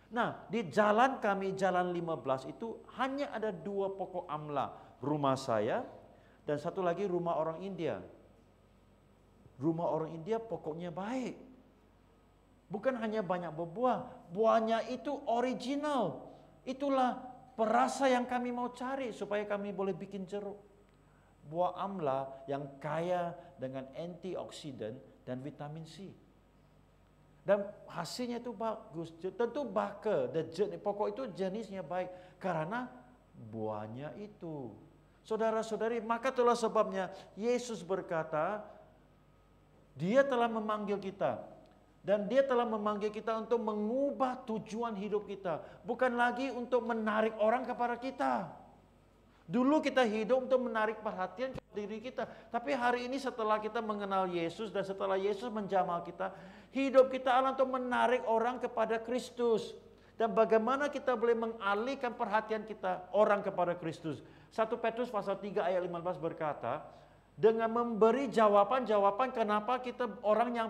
nah di jalan kami, jalan 15 itu hanya ada 2 pokok amla. Rumah saya dan satu lagi rumah orang India. Rumah orang India pokoknya baik. Bukan hanya banyak berbuah, buahnya itu original. Itulah perasa yang kami mau cari supaya kami boleh bikin jeruk. Buah amla yang kaya dengan antioksidan dan vitamin C. Dan hasilnya itu bagus. Tentu baka, pokok itu jenisnya baik karena buahnya itu. Saudara-saudari, maka itulah sebabnya Yesus berkata, Dia telah memanggil kita. Dan Dia telah memanggil kita untuk mengubah tujuan hidup kita. Bukan lagi untuk menarik orang kepada kita. Dulu kita hidup untuk menarik perhatian ke diri kita. Tapi hari ini setelah kita mengenal Yesus dan setelah Yesus menjamah kita, hidup kita adalah untuk menarik orang kepada Kristus. Dan bagaimana kita boleh mengalihkan perhatian kita orang kepada Kristus. 1 Petrus pasal 3 ayat 15 berkata, dengan memberi jawaban-jawaban kenapa kita orang yang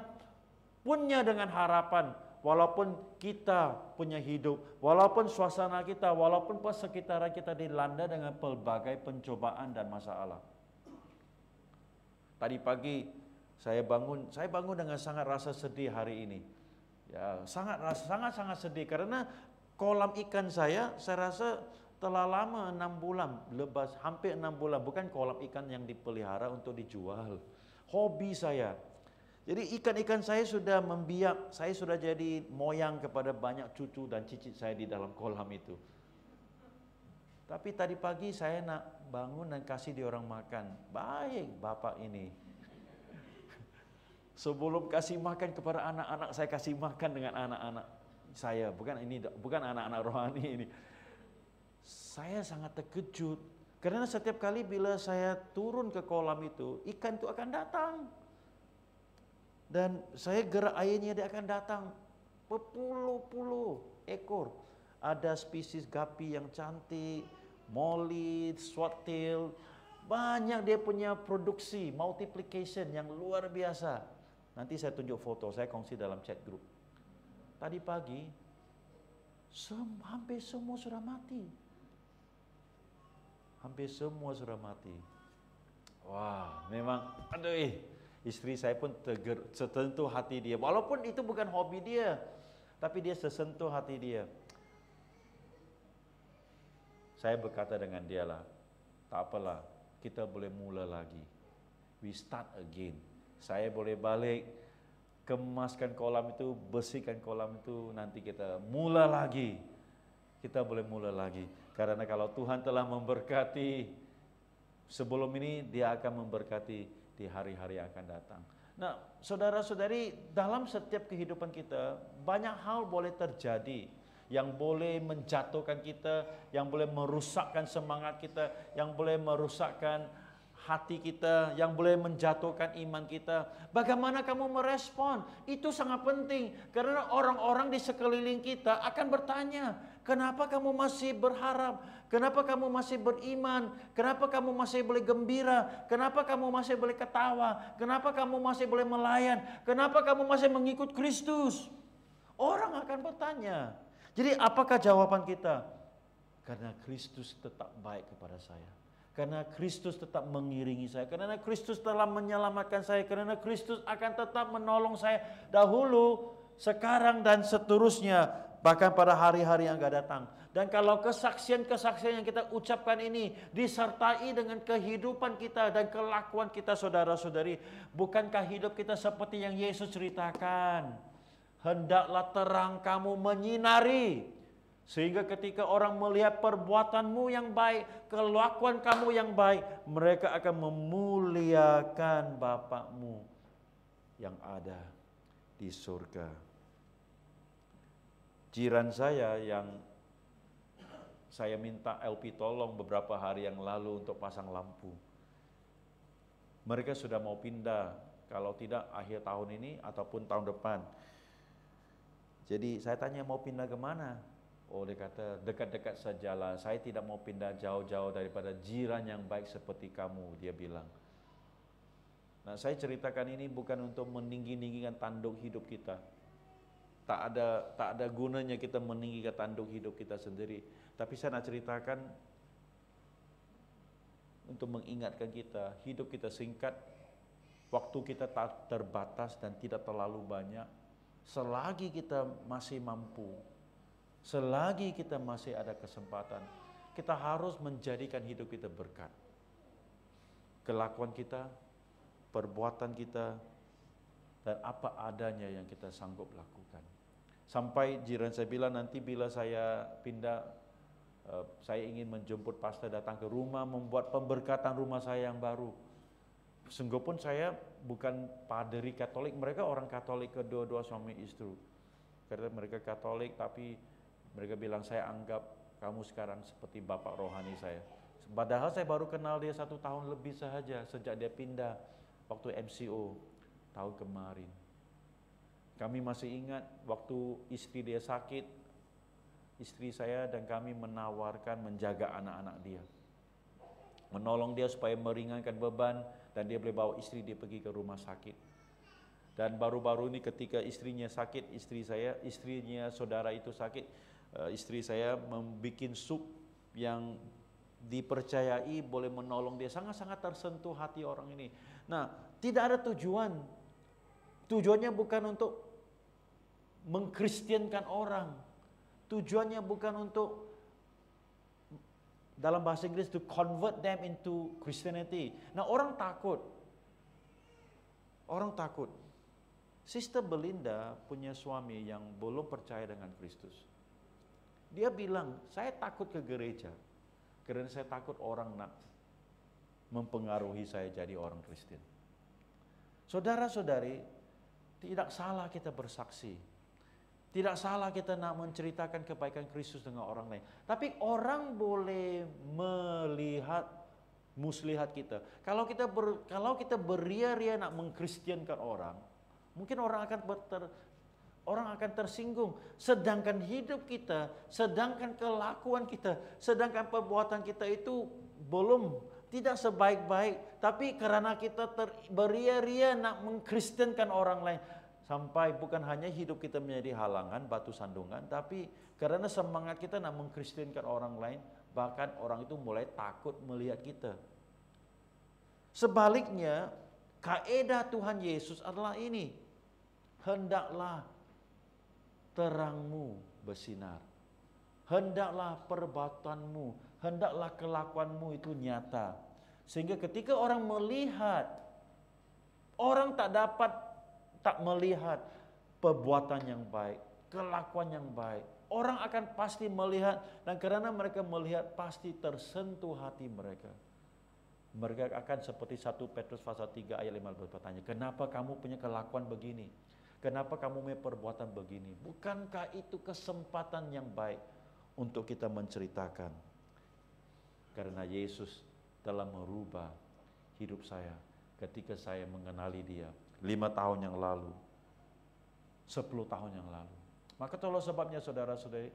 punya dengan harapan, walaupun kita punya hidup, walaupun suasana kita, walaupun persekitaran kita dilanda dengan pelbagai pencobaan dan masalah. Tadi pagi saya bangun dengan sangat rasa sedih hari ini. Ya, sangat sedih karena kolam ikan saya rasa telah lama 6 bulan, hampir 6 bulan, bukan kolam ikan yang dipelihara untuk dijual. Hobi saya. Jadi ikan-ikan saya sudah membiak, saya sudah jadi moyang kepada banyak cucu dan cicit saya di dalam kolam itu. Tapi tadi pagi saya nak bangun dan kasih dia orang makan. Baik bapak ini. Sebelum kasih makan kepada anak-anak, saya kasih makan dengan anak-anak saya. Bukan anak-anak rohani ini. Saya sangat terkejut. Karena setiap kali bila saya turun ke kolam itu, ikan itu akan datang. Dan saya gerak airnya dia akan datang berpuluh-puluh ekor. Ada spesies gapi yang cantik, molly, swordtail, banyak dia punya produksi, multiplication yang luar biasa. Nanti saya tunjuk foto, saya kongsi dalam chat group. Tadi pagi, hampir semua sudah mati. Hampir semua sudah mati. Wah, memang, istri saya pun tersentuh hati dia. Walaupun itu bukan hobi dia, tapi dia tersentuh hati dia. Saya berkata dengan dia lah, tak apalah, kita boleh mula lagi. We start again. Saya boleh balik, kemaskan kolam itu, bersihkan kolam itu, nanti kita mula lagi. Kita boleh mula lagi. Karena kalau Tuhan telah memberkati, sebelum ini Dia akan memberkati di hari-hari yang akan datang. Nah, saudara-saudari, dalam setiap kehidupan kita, banyak hal boleh terjadi yang boleh menjatuhkan kita, yang boleh merusakkan semangat kita, yang boleh merusakkan hati kita, yang boleh menjatuhkan iman kita. Bagaimana kamu merespon? Itu sangat penting, karena orang-orang di sekeliling kita akan bertanya, kenapa kamu masih berharap? Kenapa kamu masih beriman? Kenapa kamu masih boleh gembira? Kenapa kamu masih boleh ketawa? Kenapa kamu masih boleh melayan? Kenapa kamu masih mengikut Kristus? Orang akan bertanya. Jadi apakah jawaban kita? Karena Kristus tetap baik kepada saya. Karena Kristus tetap mengiringi saya. Karena Kristus telah menyelamatkan saya. Karena Kristus akan tetap menolong saya dahulu, sekarang dan seterusnya. Bahkan pada hari-hari yang akan datang. Dan kalau kesaksian-kesaksian yang kita ucapkan ini disertai dengan kehidupan kita dan kelakuan kita, saudara-saudari, bukankah hidup kita seperti yang Yesus ceritakan? Hendaklah terang kamu menyinari, sehingga ketika orang melihat perbuatanmu yang baik, kelakuan kamu yang baik, mereka akan memuliakan Bapakmu yang ada di surga. Jiran saya yang saya minta LP tolong beberapa hari yang lalu untuk pasang lampu. Mereka sudah mau pindah, kalau tidak akhir tahun ini ataupun tahun depan. Jadi saya tanya mau pindah ke mana? Oh, dia kata dekat-dekat sajalah, saya tidak mau pindah jauh-jauh daripada jiran yang baik seperti kamu, dia bilang. Nah, saya ceritakan ini bukan untuk meninggi-ninggikan tanduk hidup kita. Tak ada gunanya kita meninggikan tanduk hidup kita sendiri. Tapi saya nak ceritakan untuk mengingatkan kita, hidup kita singkat, waktu kita tak terbatas dan tidak terlalu banyak, selagi kita masih mampu, selagi kita masih ada kesempatan, kita harus menjadikan hidup kita berkat. Kelakuan kita, perbuatan kita, dan apa adanya yang kita sanggup lakukan. Sampai jiran saya bilang, nanti bila saya pindah, saya ingin menjemput pastor datang ke rumah, membuat pemberkatan rumah saya yang baru. Sungguh pun saya bukan paderi Katolik, mereka orang Katolik, kedua-dua suami istri. Karena mereka Katolik, tapi mereka bilang, saya anggap kamu sekarang seperti bapak rohani saya. Padahal saya baru kenal dia 1 tahun lebih saja, sejak dia pindah waktu MCO tahun kemarin. Kami masih ingat waktu istri dia sakit, istri saya dan kami menawarkan menjaga anak-anak dia, menolong dia supaya meringankan beban, dan dia boleh bawa istri dia pergi ke rumah sakit. Dan baru-baru ini ketika istrinya sakit, istrinya saudara itu sakit, istri saya membuat sup yang dipercayai boleh menolong dia. Sangat-sangat tersentuh hati orang ini. Nah, tidak ada tujuan. Tujuannya bukan untuk mengkristiankan orang. Tujuannya bukan untuk, dalam bahasa Inggris, to convert them into Christianity. Nah, orang takut. Orang takut. Sister Belinda punya suami yang belum percaya dengan Kristus. Dia bilang, saya takut ke gereja karena saya takut orang nak mempengaruhi saya jadi orang Kristen. Saudara-saudari, tidak salah kita bersaksi. Tidak salah kita nak menceritakan kebaikan Kristus dengan orang lain. Tapi orang boleh melihat muslihat kita. Kalau kita beria-ria nak mengkristiankan orang, mungkin orang akan tersinggung. Sedangkan hidup kita, sedangkan kelakuan kita, sedangkan perbuatan kita itu tidak sebaik-baik. Tapi karena kita beria-ria nak mengkristenkan orang lain, sampai bukan hanya hidup kita menjadi halangan, batu sandungan, tapi karena semangat kita nak mengkristenkan orang lain, bahkan orang itu mulai takut melihat kita. Sebaliknya, kaidah Tuhan Yesus adalah ini, hendaklah terangmu bersinar, hendaklah perbuatanmu, hendaklah kelakuanmu itu nyata. Sehingga ketika orang melihat, orang tak melihat perbuatan yang baik, kelakuan yang baik. Orang akan pasti melihat, dan karena mereka melihat pasti tersentuh hati mereka. Mereka akan seperti 1 Petrus pasal 3 ayat 15 bertanya, kenapa kamu punya kelakuan begini? Kenapa kamu punya perbuatan begini? Bukankah itu kesempatan yang baik untuk kita menceritakan? Karena Yesus telah merubah hidup saya ketika saya mengenali dia 5 tahun yang lalu, 10 tahun yang lalu. Maka itulah sebabnya saudara-saudari,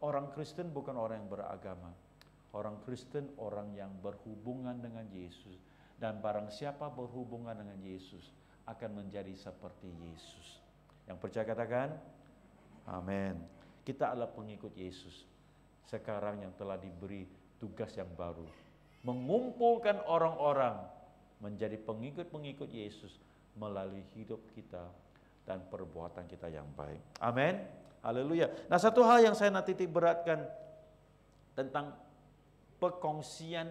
orang Kristen bukan orang yang beragama. Orang Kristen orang yang berhubungan dengan Yesus. Dan barang siapa berhubungan dengan Yesus akan menjadi seperti Yesus. Yang percaya katakan, amin. Kita adalah pengikut Yesus. Sekarang yang telah diberi tugas yang baru, mengumpulkan orang-orang menjadi pengikut-pengikut Yesus melalui hidup kita dan perbuatan kita yang baik. Amin. Haleluya. Nah, satu hal yang saya nak titik beratkan tentang perkongsian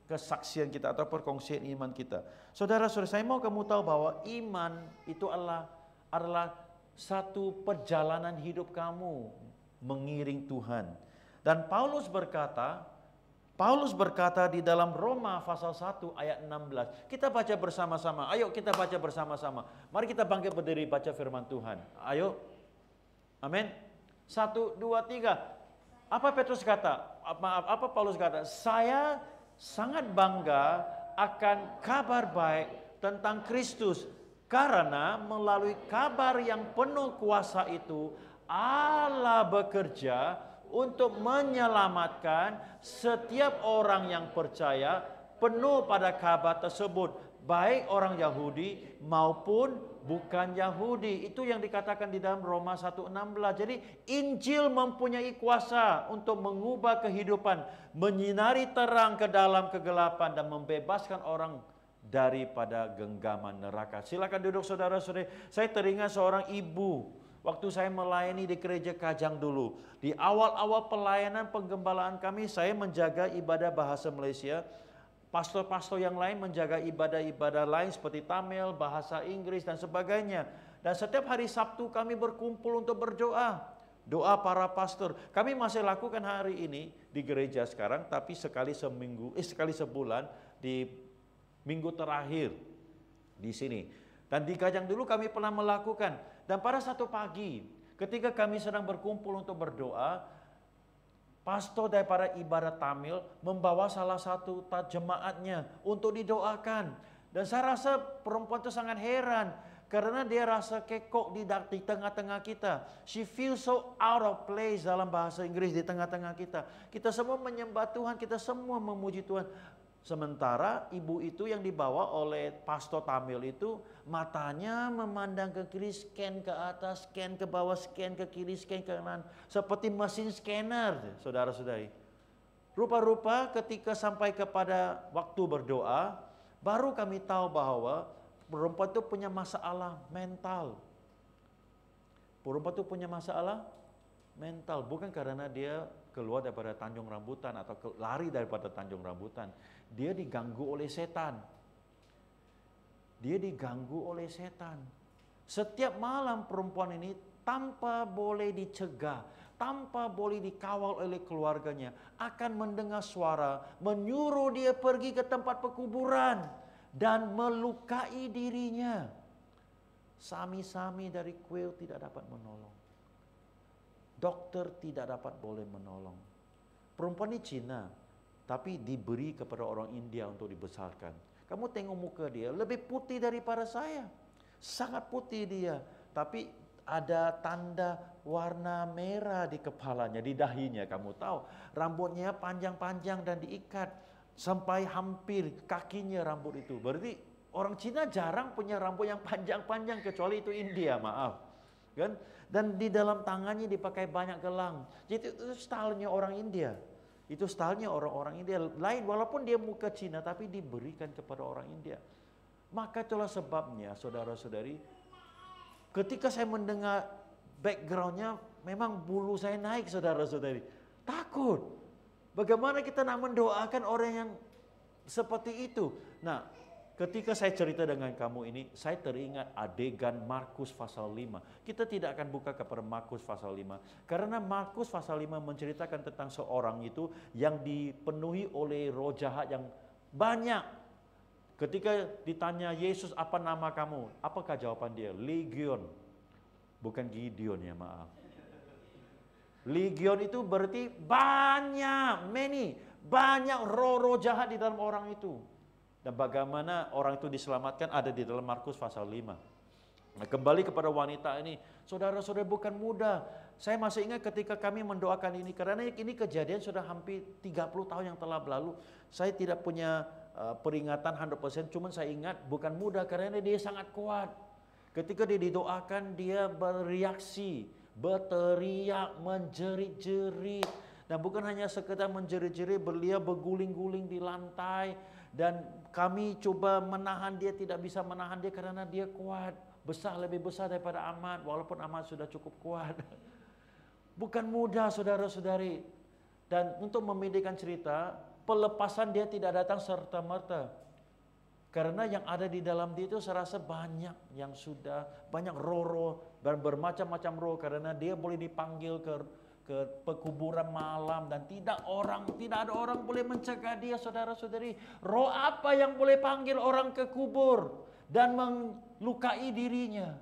kesaksian kita atau perkongsian iman kita. Saudara-saudara, saya mau kamu tahu bahwa iman itu adalah satu perjalanan hidup kamu mengiring Tuhan. Dan Paulus berkata di dalam Roma pasal 1 ayat 16. Kita baca bersama-sama. Ayo kita baca bersama-sama. Mari kita bangkit berdiri baca firman Tuhan. Ayo. Amin. 1, 2, 3. Apa Petrus kata? Apa Paulus kata? Saya sangat bangga akan kabar baik tentang Kristus. Karena melalui kabar yang penuh kuasa itu, Allah bekerja untuk menyelamatkan setiap orang yang percaya penuh pada kabar tersebut, baik orang Yahudi maupun bukan Yahudi. Itu yang dikatakan di dalam Roma 1:16. Jadi Injil mempunyai kuasa untuk mengubah kehidupan, menyinari terang ke dalam kegelapan dan membebaskan orang daripada genggaman neraka. Silakan duduk saudara-saudari. Saya teringat seorang ibu waktu saya melayani di gereja Kajang dulu. Di awal-awal pelayanan penggembalaan kami, saya menjaga ibadah bahasa Malaysia. Pastor-pastor yang lain menjaga ibadah-ibadah lain seperti Tamil, bahasa Inggris dan sebagainya. Dan setiap hari Sabtu kami berkumpul untuk berdoa. Doa para pastor. Kami masih lakukan hari ini di gereja sekarang, tapi sekali sebulan di minggu terakhir di sini. Dan di Kajang dulu kami pernah melakukan. Dan pada satu pagi ketika kami sedang berkumpul untuk berdoa, pastor daripada ibadat Tamil membawa salah satu jemaatnya untuk didoakan. Dan saya rasa perempuan itu sangat heran karena dia rasa kekok di tengah-tengah kita. She feels so out of place dalam bahasa Inggris di tengah-tengah kita. Kita semua menyembah Tuhan, kita semua memuji Tuhan. Sementara ibu itu yang dibawa oleh pastor Tamil itu matanya memandang ke kiri, scan ke atas, scan ke bawah, scan ke kiri, scan ke kanan. Seperti mesin scanner, saudara-saudari. Rupa-rupa ketika sampai kepada waktu berdoa, baru kami tahu bahwa perempuan itu punya masalah mental. Perempuan itu punya masalah mental, bukan karena dia keluar daripada Tanjung Rambutan atau lari daripada Tanjung Rambutan. Dia diganggu oleh setan. Dia diganggu oleh setan. Setiap malam perempuan ini tanpa boleh dicegah, tanpa boleh dikawal oleh keluarganya, akan mendengar suara menyuruh dia pergi ke tempat pekuburan dan melukai dirinya. Sami-sami dari kuil tidak dapat menolong. Dokter tidak dapat boleh menolong. Perempuan ini Cina, tapi diberi kepada orang India untuk dibesarkan. Kamu tengok muka dia, lebih putih daripada saya. Sangat putih dia, tapi ada tanda warna merah di kepalanya, di dahinya. Kamu tahu, rambutnya panjang-panjang dan diikat sampai hampir kakinya rambut itu. Berarti orang Cina jarang punya rambut yang panjang-panjang, kecuali itu India, maaf. Kan? Dan di dalam tangannya dipakai banyak gelang. Jadi itu stylenya orang India. Itu stylenya orang-orang India lain, walaupun dia muka Cina tapi diberikan kepada orang India. Maka itulah sebabnya saudara-saudari, ketika saya mendengar backgroundnya, memang bulu saya naik saudara-saudari. Takut. Bagaimana kita nak mendoakan orang yang seperti itu? Nah, ketika saya cerita dengan kamu ini, saya teringat adegan Markus pasal 5. Kita tidak akan buka kepada Markus pasal 5. Karena Markus pasal 5 menceritakan tentang seorang itu yang dipenuhi oleh roh jahat yang banyak. Ketika ditanya Yesus, apa nama kamu? Apakah jawaban dia? Legion. Bukan Gideon ya, maaf. Legion itu berarti banyak, many. Banyak roh-roh jahat di dalam orang itu. Dan bagaimana orang itu diselamatkan ada di dalam Markus pasal 5. Nah, kembali kepada wanita ini, saudara-saudara, bukan mudah. Saya masih ingat ketika kami mendoakan ini, karena ini kejadian sudah hampir 30 tahun yang telah berlalu. Saya tidak punya peringatan 100%, cuman saya ingat bukan mudah karena dia sangat kuat. Ketika dia didoakan, dia bereaksi, berteriak, menjerit-jerit. Dan bukan hanya sekedar menjerit-jerit, beliau berguling-guling di lantai. Dan kami coba menahan dia, tidak bisa menahan dia karena dia kuat. Besar, lebih besar daripada Ahmad, walaupun Ahmad sudah cukup kuat. Bukan mudah saudara-saudari. Dan untuk memendekkan cerita, pelepasan dia tidak datang serta-merta. Karena yang ada di dalam dia itu saya rasa banyak yang sudah, banyak roh-roh dan bermacam-macam roh. Karena dia boleh dipanggil ke pekuburan malam dan tidak ada orang boleh mencegah dia, saudara-saudari. Roh apa yang boleh panggil orang ke kubur dan melukai dirinya?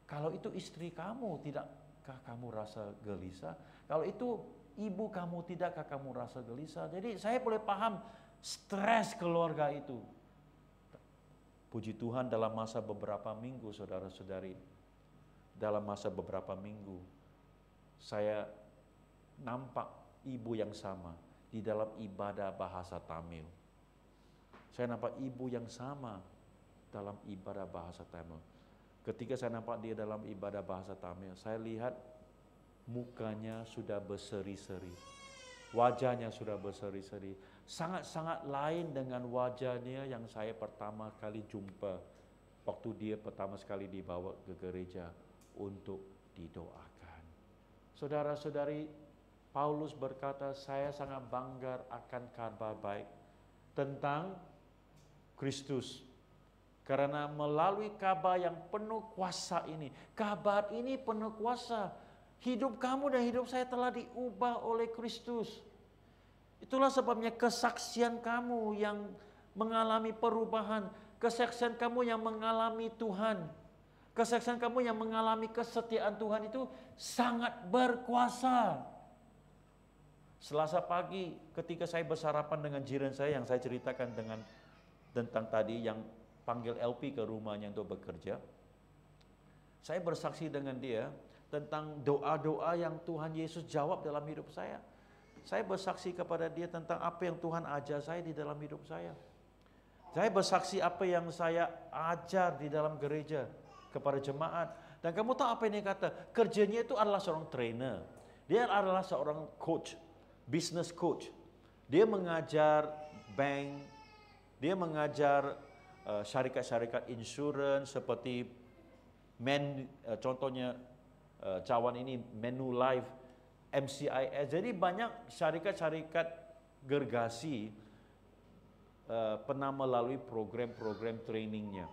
Kalau itu istri kamu, tidakkah kamu rasa gelisah? Kalau itu ibu kamu, tidakkah kamu rasa gelisah? Jadi saya boleh paham stres keluarga itu. Puji Tuhan dalam masa beberapa minggu, saudara-saudari, dalam masa beberapa minggu saya nampak ibu yang sama di dalam ibadah bahasa Tamil. Saya nampak ibu yang sama dalam ibadah bahasa Tamil. Ketika saya nampak dia dalam ibadah bahasa Tamil, saya lihat mukanya sudah berseri-seri. Wajahnya sudah berseri-seri. sangat-sangat lain dengan wajahnya yang saya pertama kali jumpa waktu dia pertama sekali dibawa ke gereja untuk didoakan. Saudara-saudari, Paulus berkata, saya sangat bangga akan kabar baik tentang Kristus. Karena melalui kabar yang penuh kuasa ini, kabar ini penuh kuasa. Hidup kamu dan hidup saya telah diubah oleh Kristus. Itulah sebabnya kesaksian kamu yang mengalami perubahan, kesaksian kamu yang mengalami Tuhan, kesaksian kamu yang mengalami kesetiaan Tuhan itu sangat berkuasa. Selasa pagi ketika saya bersarapan dengan jiran saya yang saya ceritakan tentang tadi yang panggil LP ke rumahnya untuk bekerja, saya bersaksi dengan dia tentang doa-doa yang Tuhan Yesus jawab dalam hidup saya. Saya bersaksi kepada dia tentang apa yang Tuhan ajar saya di dalam hidup saya. Saya bersaksi apa yang saya ajar di dalam gereja kepada jemaat. Dan kamu tahu apa ini kata? Kerjanya itu adalah seorang trainer. Dia adalah seorang coach, business coach. Dia mengajar bank, dia mengajar syarikat-syarikat insurans seperti contohnya cawan ini Manulife, MCIS. Jadi banyak syarikat-syarikat gergasi pernah melalui program-program trainingnya.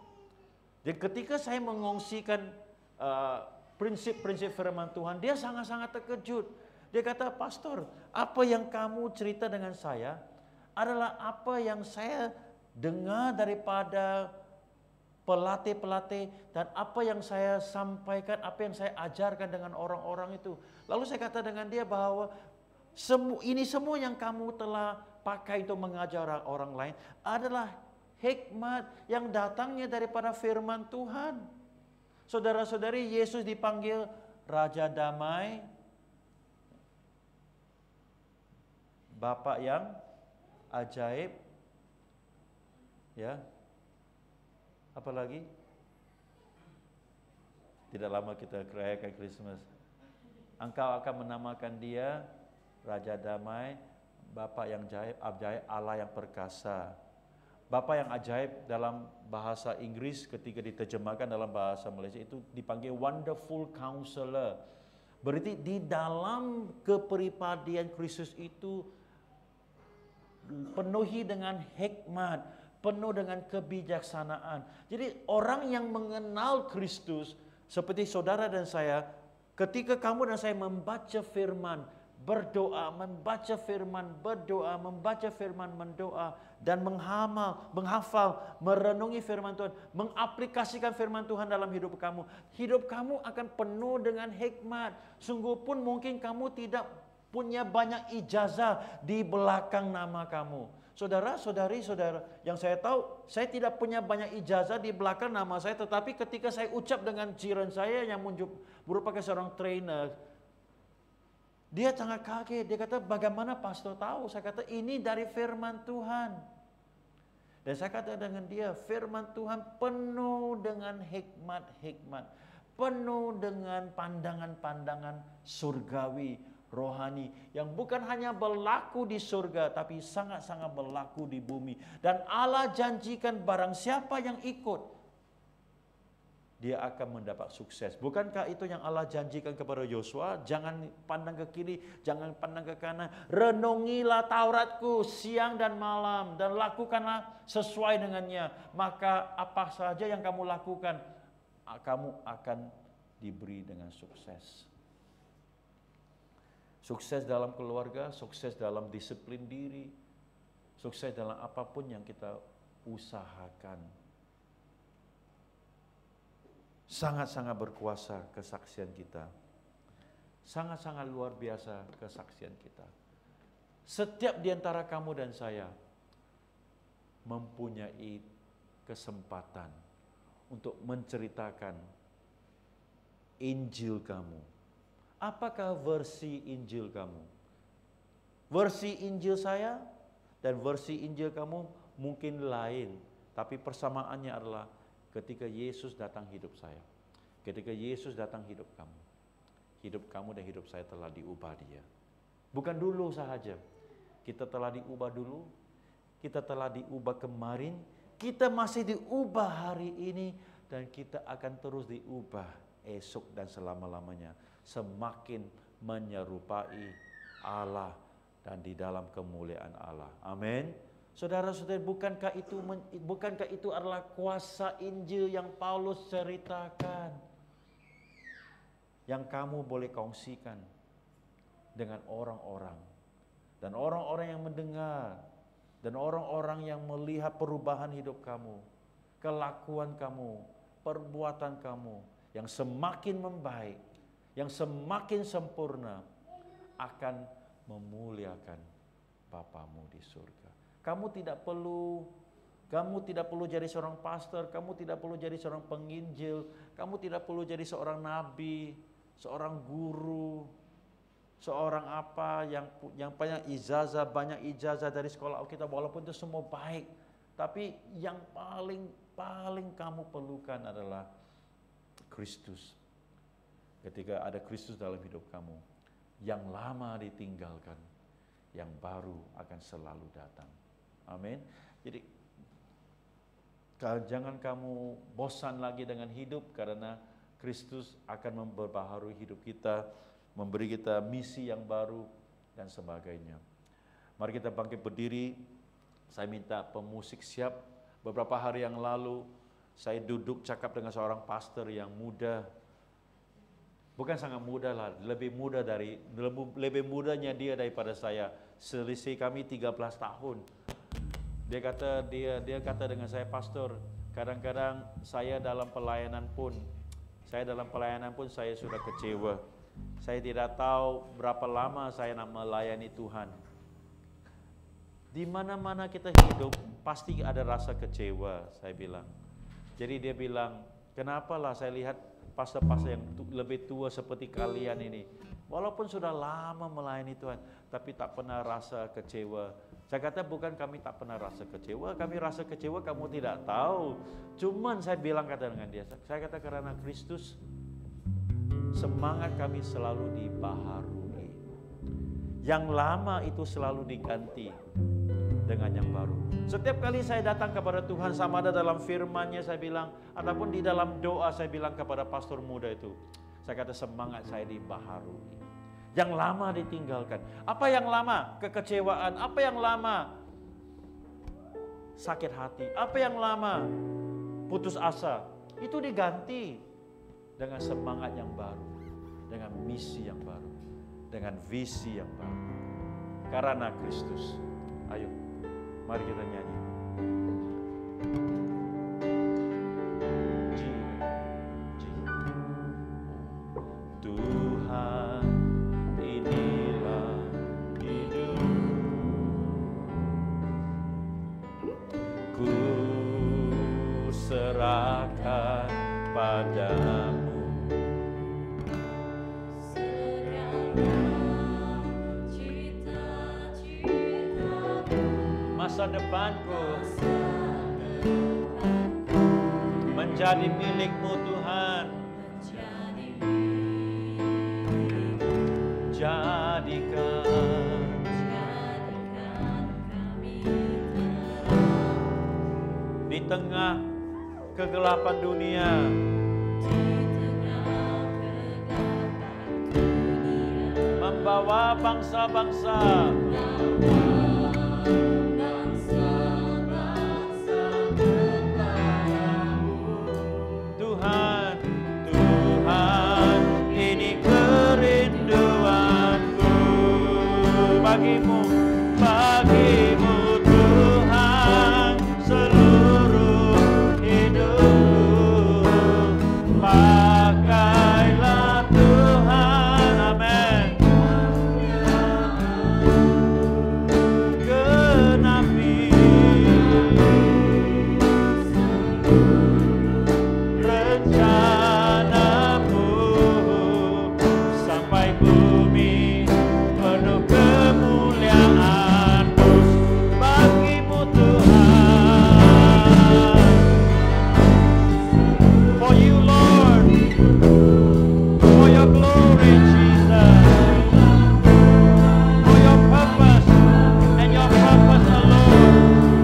Jadi ketika saya mengongsikan prinsip-prinsip firman Tuhan, dia sangat-sangat terkejut. Dia kata, pastor, apa yang kamu cerita dengan saya adalah apa yang saya dengar daripada pelatih-pelatih dan apa yang saya sampaikan, apa yang saya ajarkan dengan orang-orang itu. Lalu saya kata dengan dia bahwa ini semua yang kamu telah pakai untuk mengajar orang lain adalah hikmat yang datangnya daripada firman Tuhan. Saudara-saudari, Yesus dipanggil Raja Damai, Bapa yang ajaib, ya. Apa lagi? Tidak lama kita merayakan Christmas. Engkau akan menamakan dia Raja Damai, Bapa yang ajaib, Allah yang perkasa. Bapa yang ajaib dalam bahasa Inggris ketika diterjemahkan dalam bahasa Malaysia itu dipanggil Wonderful Counselor. Berarti di dalam kepribadian Kristus itu penuhi dengan hikmat, penuh dengan kebijaksanaan. Jadi orang yang mengenal Kristus seperti saudara dan saya, ketika kamu dan saya membaca firman, berdoa, membaca firman, berdoa, membaca firman, mendoa, dan menghafal, merenungi firman Tuhan, mengaplikasikan firman Tuhan dalam hidup kamu akan penuh dengan hikmat. Sungguh pun mungkin kamu tidak punya banyak ijazah di belakang nama kamu. Saudara-saudari, saudara, yang saya tahu, saya tidak punya banyak ijazah di belakang nama saya, tetapi ketika saya ucap dengan jiran saya yang merupakan seorang trainer, dia sangat kaget. Dia kata, bagaimana pastor tahu? Saya kata, ini dari firman Tuhan. Dan saya kata dengan dia, firman Tuhan penuh dengan hikmat-hikmat, penuh dengan pandangan-pandangan surgawi, rohani, yang bukan hanya berlaku di surga, tapi sangat-sangat berlaku di bumi. Dan Allah janjikan barang siapa yang ikut, dia akan mendapat sukses. Bukankah itu yang Allah janjikan kepada Yosua? Jangan pandang ke kiri, jangan pandang ke kanan. Renungilah Tauratku siang dan malam, dan lakukanlah sesuai dengannya. Maka apa saja yang kamu lakukan, kamu akan diberi dengan sukses. Sukses dalam keluarga, sukses dalam disiplin diri, sukses dalam apapun yang kita usahakan. Sangat-sangat berkuasa kesaksian kita. Sangat-sangat luar biasa kesaksian kita. Setiap di antara kamu dan saya mempunyai kesempatan untuk menceritakan Injil kamu. Apakah versi Injil kamu? Versi Injil saya dan versi Injil kamu mungkin lain, tapi persamaannya adalah ketika Yesus datang hidup saya. Ketika Yesus datang hidup kamu dan hidup saya telah diubah dia. Bukan dulu sahaja, kita telah diubah dulu, kita telah diubah kemarin, kita masih diubah hari ini, dan kita akan terus diubah esok dan selama-lamanya. Semakin menyerupai Allah dan di dalam kemuliaan Allah. Amin. Saudara-saudara, bukankah itu adalah kuasa Injil yang Paulus ceritakan? Yang kamu boleh kongsikan dengan orang-orang. Dan orang-orang yang mendengar. Dan orang-orang yang melihat perubahan hidup kamu. Kelakuan kamu. Perbuatan kamu. Yang semakin membaik. Yang semakin sempurna. Akan memuliakan Bapamu di surga. Kamu tidak perlu jadi seorang pastor, kamu tidak perlu jadi seorang penginjil, kamu tidak perlu jadi seorang nabi, seorang guru, seorang apa yang banyak ijazah dari sekolah Alkitab, walaupun itu semua baik, tapi yang paling kamu perlukan adalah Kristus. Ketika ada Kristus dalam hidup kamu, yang lama ditinggalkan, yang baru akan selalu datang. Amin. Jadi jangan kamu bosan lagi dengan hidup, karena Kristus akan memperbaharui hidup kita, memberi kita misi yang baru dan sebagainya. Mari kita bangkit berdiri. Saya minta pemusik siap. Beberapa hari yang lalu saya duduk cakap dengan seorang pastor yang muda. Bukan sangat muda lah, lebih mudanya dia daripada saya. Selisih kami 13 tahun. Dia kata dengan saya, pastor, kadang-kadang saya dalam pelayanan pun saya sudah kecewa. Saya tidak tahu berapa lama saya nak melayani Tuhan. Di mana-mana kita hidup pasti ada rasa kecewa, saya bilang. Jadi dia bilang, kenapalah saya lihat pastor-pastor yang lebih tua seperti kalian ini, walaupun sudah lama melayani Tuhan, tapi tak pernah rasa kecewa. Saya kata, bukan kami tak pernah rasa kecewa, kami rasa kecewa kamu tidak tahu. Cuman saya bilang dengan dia, saya kata karena Kristus, semangat kami selalu dibaharui. Yang lama itu selalu diganti dengan yang baru. Setiap kali saya datang kepada Tuhan, sama ada dalam firman-Nya saya bilang, ataupun di dalam doa saya bilang kepada pastor muda itu, saya kata semangat saya dibaharui. Yang lama ditinggalkan. Apa yang lama? Kekecewaan. Apa yang lama? Sakit hati. Apa yang lama? Putus asa. Itu diganti dengan semangat yang baru, dengan misi yang baru, dengan visi yang baru. Karena Kristus. Ayo, mari kita nyanyi. Tuhan, inilah hidup. Ku serahkan padamu. Masa depanku menjadi milik-Mu Tuhan. Jadikan di tengah kegelapan dunia, membawa bangsa-bangsa Tuhan, Tuhan, ini kerinduanku bagimu, bagimu Tuhan, seluruh hidupku. Pakailah Tuhan, amin. Genapi rencanamu sampai bumi penuh kemuliaan-Mu. Bagimu Tuhan, for you Lord, for your glory Jesus, for your purpose and your purpose alone.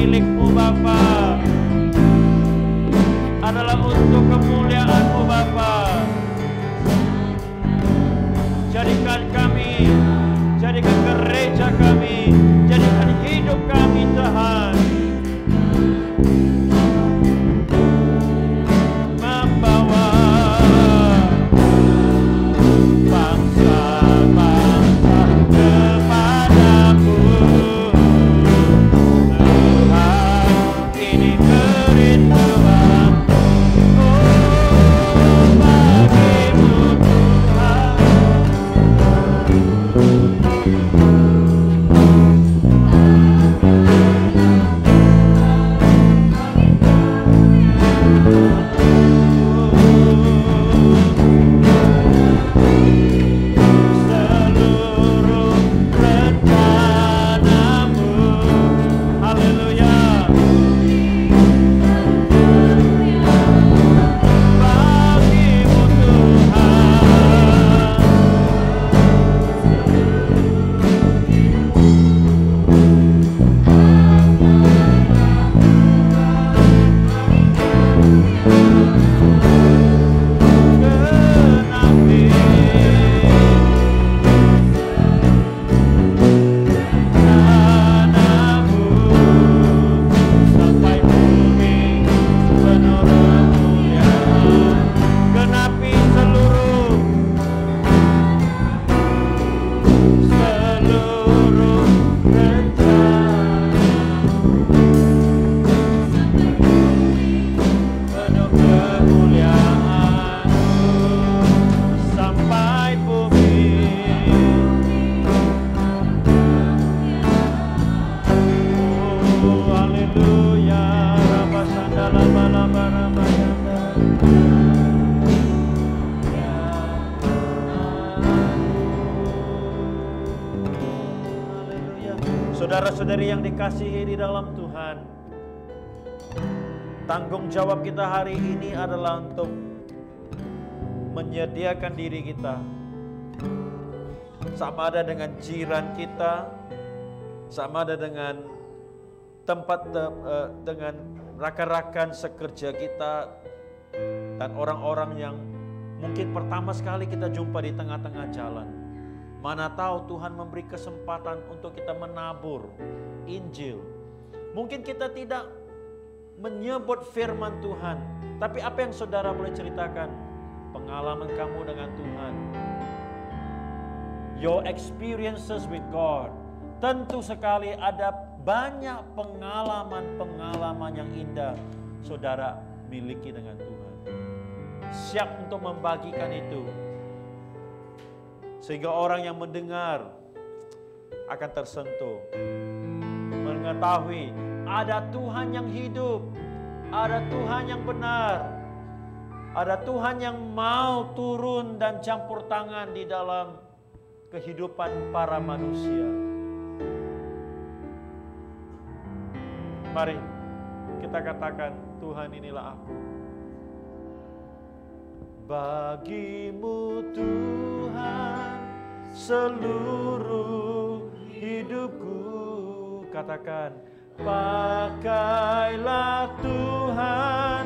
milik-Mu Bapa, adalah untuk kemuliaan-Mu Bapa. Jadikan kami, jadikan gereja kami, jadikan hidup kami Tuhan membawa bangsa-bangsa kepadamu. Tuhan, ini kerinduan bagimu Tuhan. Seluruh rencanamu, haleluya, bagimu Tuhan. Genapi sampai bumi penuh kemuliaan. Genapi seluruh rencana penuh kemuliaan-Mu sampai bumi. Oh, haleluya, Rama Sandala Balaba Ramayanda. Haleluya. Saudara-saudari yang dikasihi di dalam Tuhan, tanggung jawab kita hari ini adalah untuk menyediakan diri kita, sama ada dengan jiran kita, sama ada dengan dengan rakan-rakan sekerja kita, dan orang-orang yang mungkin pertama sekali kita jumpa di tengah-tengah jalan. Mana tahu Tuhan memberi kesempatan untuk kita menabur Injil. Mungkin kita tidak menyebut firman Tuhan, tapi apa yang saudara boleh ceritakan? Pengalaman kamu dengan Tuhan, your experiences with God. Tentu sekali ada banyak pengalaman-pengalaman yang indah saudara miliki dengan Tuhan. Siap untuk membagikan itu, sehingga orang yang mendengar akan tersentuh, mengetahui ada Tuhan yang hidup, ada Tuhan yang benar, ada Tuhan yang mau turun dan campur tangan di dalam kehidupan para manusia. Mari kita katakan, Tuhan inilah aku. Bagimu Tuhan seluruh hidupku. Katakan, pakailah Tuhan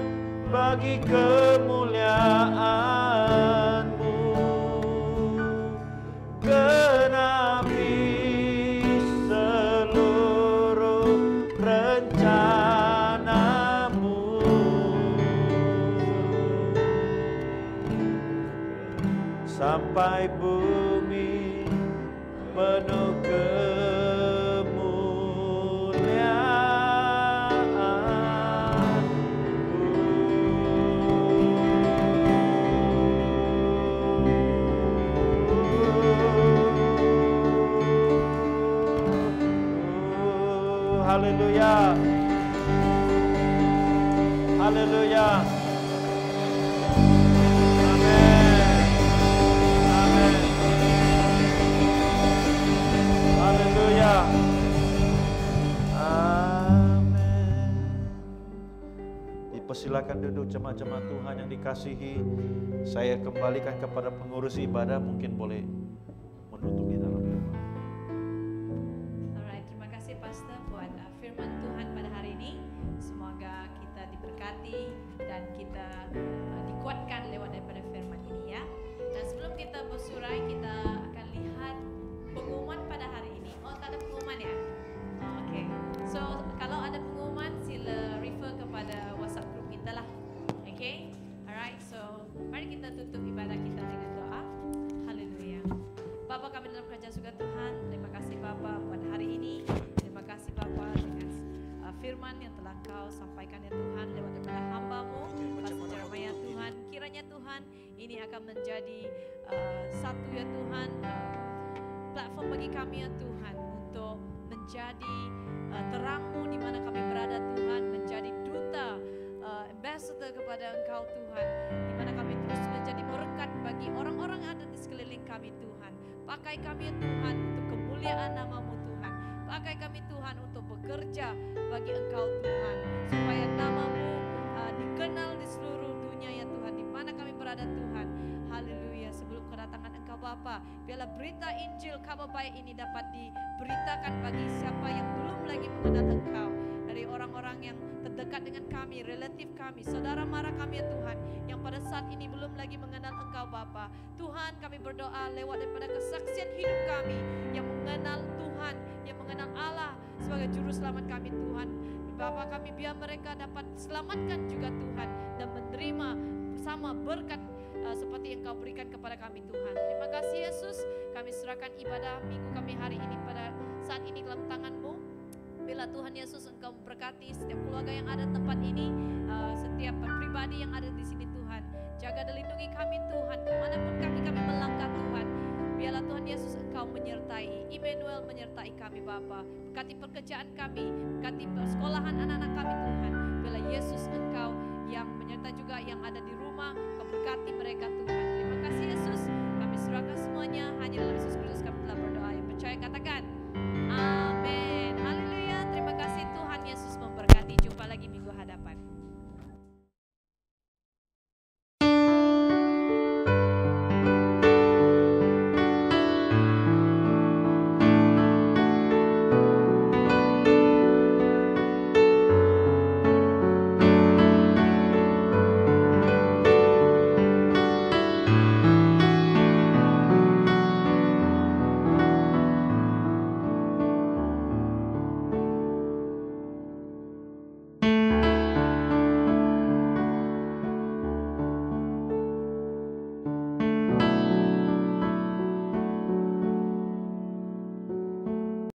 bagi kemuliaan-Mu. Genapi seluruh rencana-Mu. Sampai bumi penuh kemuliaan. Haleluya. Haleluya. Amin. Amin. Haleluya. Amin. Dipersilakan duduk jemaat-jemaat Tuhan yang dikasihi. Saya kembalikan kepada pengurus ibadah, mungkin boleh menutup di dalam doa. Alright, terima kasih Pastor buat firman Tuhan pada hari ini. Bapa, kami dalam kerajaan surga Tuhan, terima kasih Bapa buat hari ini. Terima kasih Bapa dengan firman yang telah Engkau sampaikan ya Tuhan lewat daripada hamba-Mu Pastor Jeremiah Tuhan. Kiranya Tuhan ini akan menjadi satu ya Tuhan platform bagi kami ya Tuhan untuk menjadi terang-Mu di mana kami berada Tuhan, menjadi duta ambassador kepada Engkau Tuhan, di mana kami terus menjadi berkat bagi orang-orang yang ada di sekeliling kami Tuhan. Pakai kami ya Tuhan untuk kemuliaan nama-Mu Tuhan. Pakai kami Tuhan untuk bekerja bagi Engkau Tuhan, supaya nama-Mu dikenal di seluruh dunia ya Tuhan, di mana kami berada Tuhan. Haleluya. Sebelum kedatangan Engkau Bapa, biarlah berita Injil kabar baik ini dapat diberitakan bagi siapa yang belum lagi mengenal Engkau, dari orang-orang yang terdekat dengan kami, relatif kami, saudara mara kami ya Tuhan, yang pada saat ini belum lagi mengenal Engkau Bapa. Tuhan, kami berdoa lewat daripada kesaksian hidup kami yang mengenal Tuhan, yang mengenal Allah sebagai juru selamat kami Tuhan. Bapa kami, biar mereka dapat selamatkan juga Tuhan, dan menerima bersama berkat seperti yang Kau berikan kepada kami Tuhan. Terima kasih Yesus, kami serahkan ibadah minggu kami hari ini pada saat ini dalam tangan-Mu. Bila Tuhan Yesus Engkau memberkati setiap keluarga yang ada di tempat ini, setiap pribadi yang ada di sini Tuhan. Jaga dan lindungi kami Tuhan, kemanapun kami melangkah Tuhan. Biarlah Tuhan Yesus Engkau menyertai, Immanuel menyertai kami Bapa. Berkati pekerjaan kami, berkati persekolahan anak-anak kami Tuhan. Biarlah Yesus Engkau yang menyertai juga yang ada di rumah, Kau berkati mereka Tuhan. Terima kasih Yesus, kami serahkan semuanya hanya dalam Yesus Kristus kami telah berdoa. Yang percaya katakan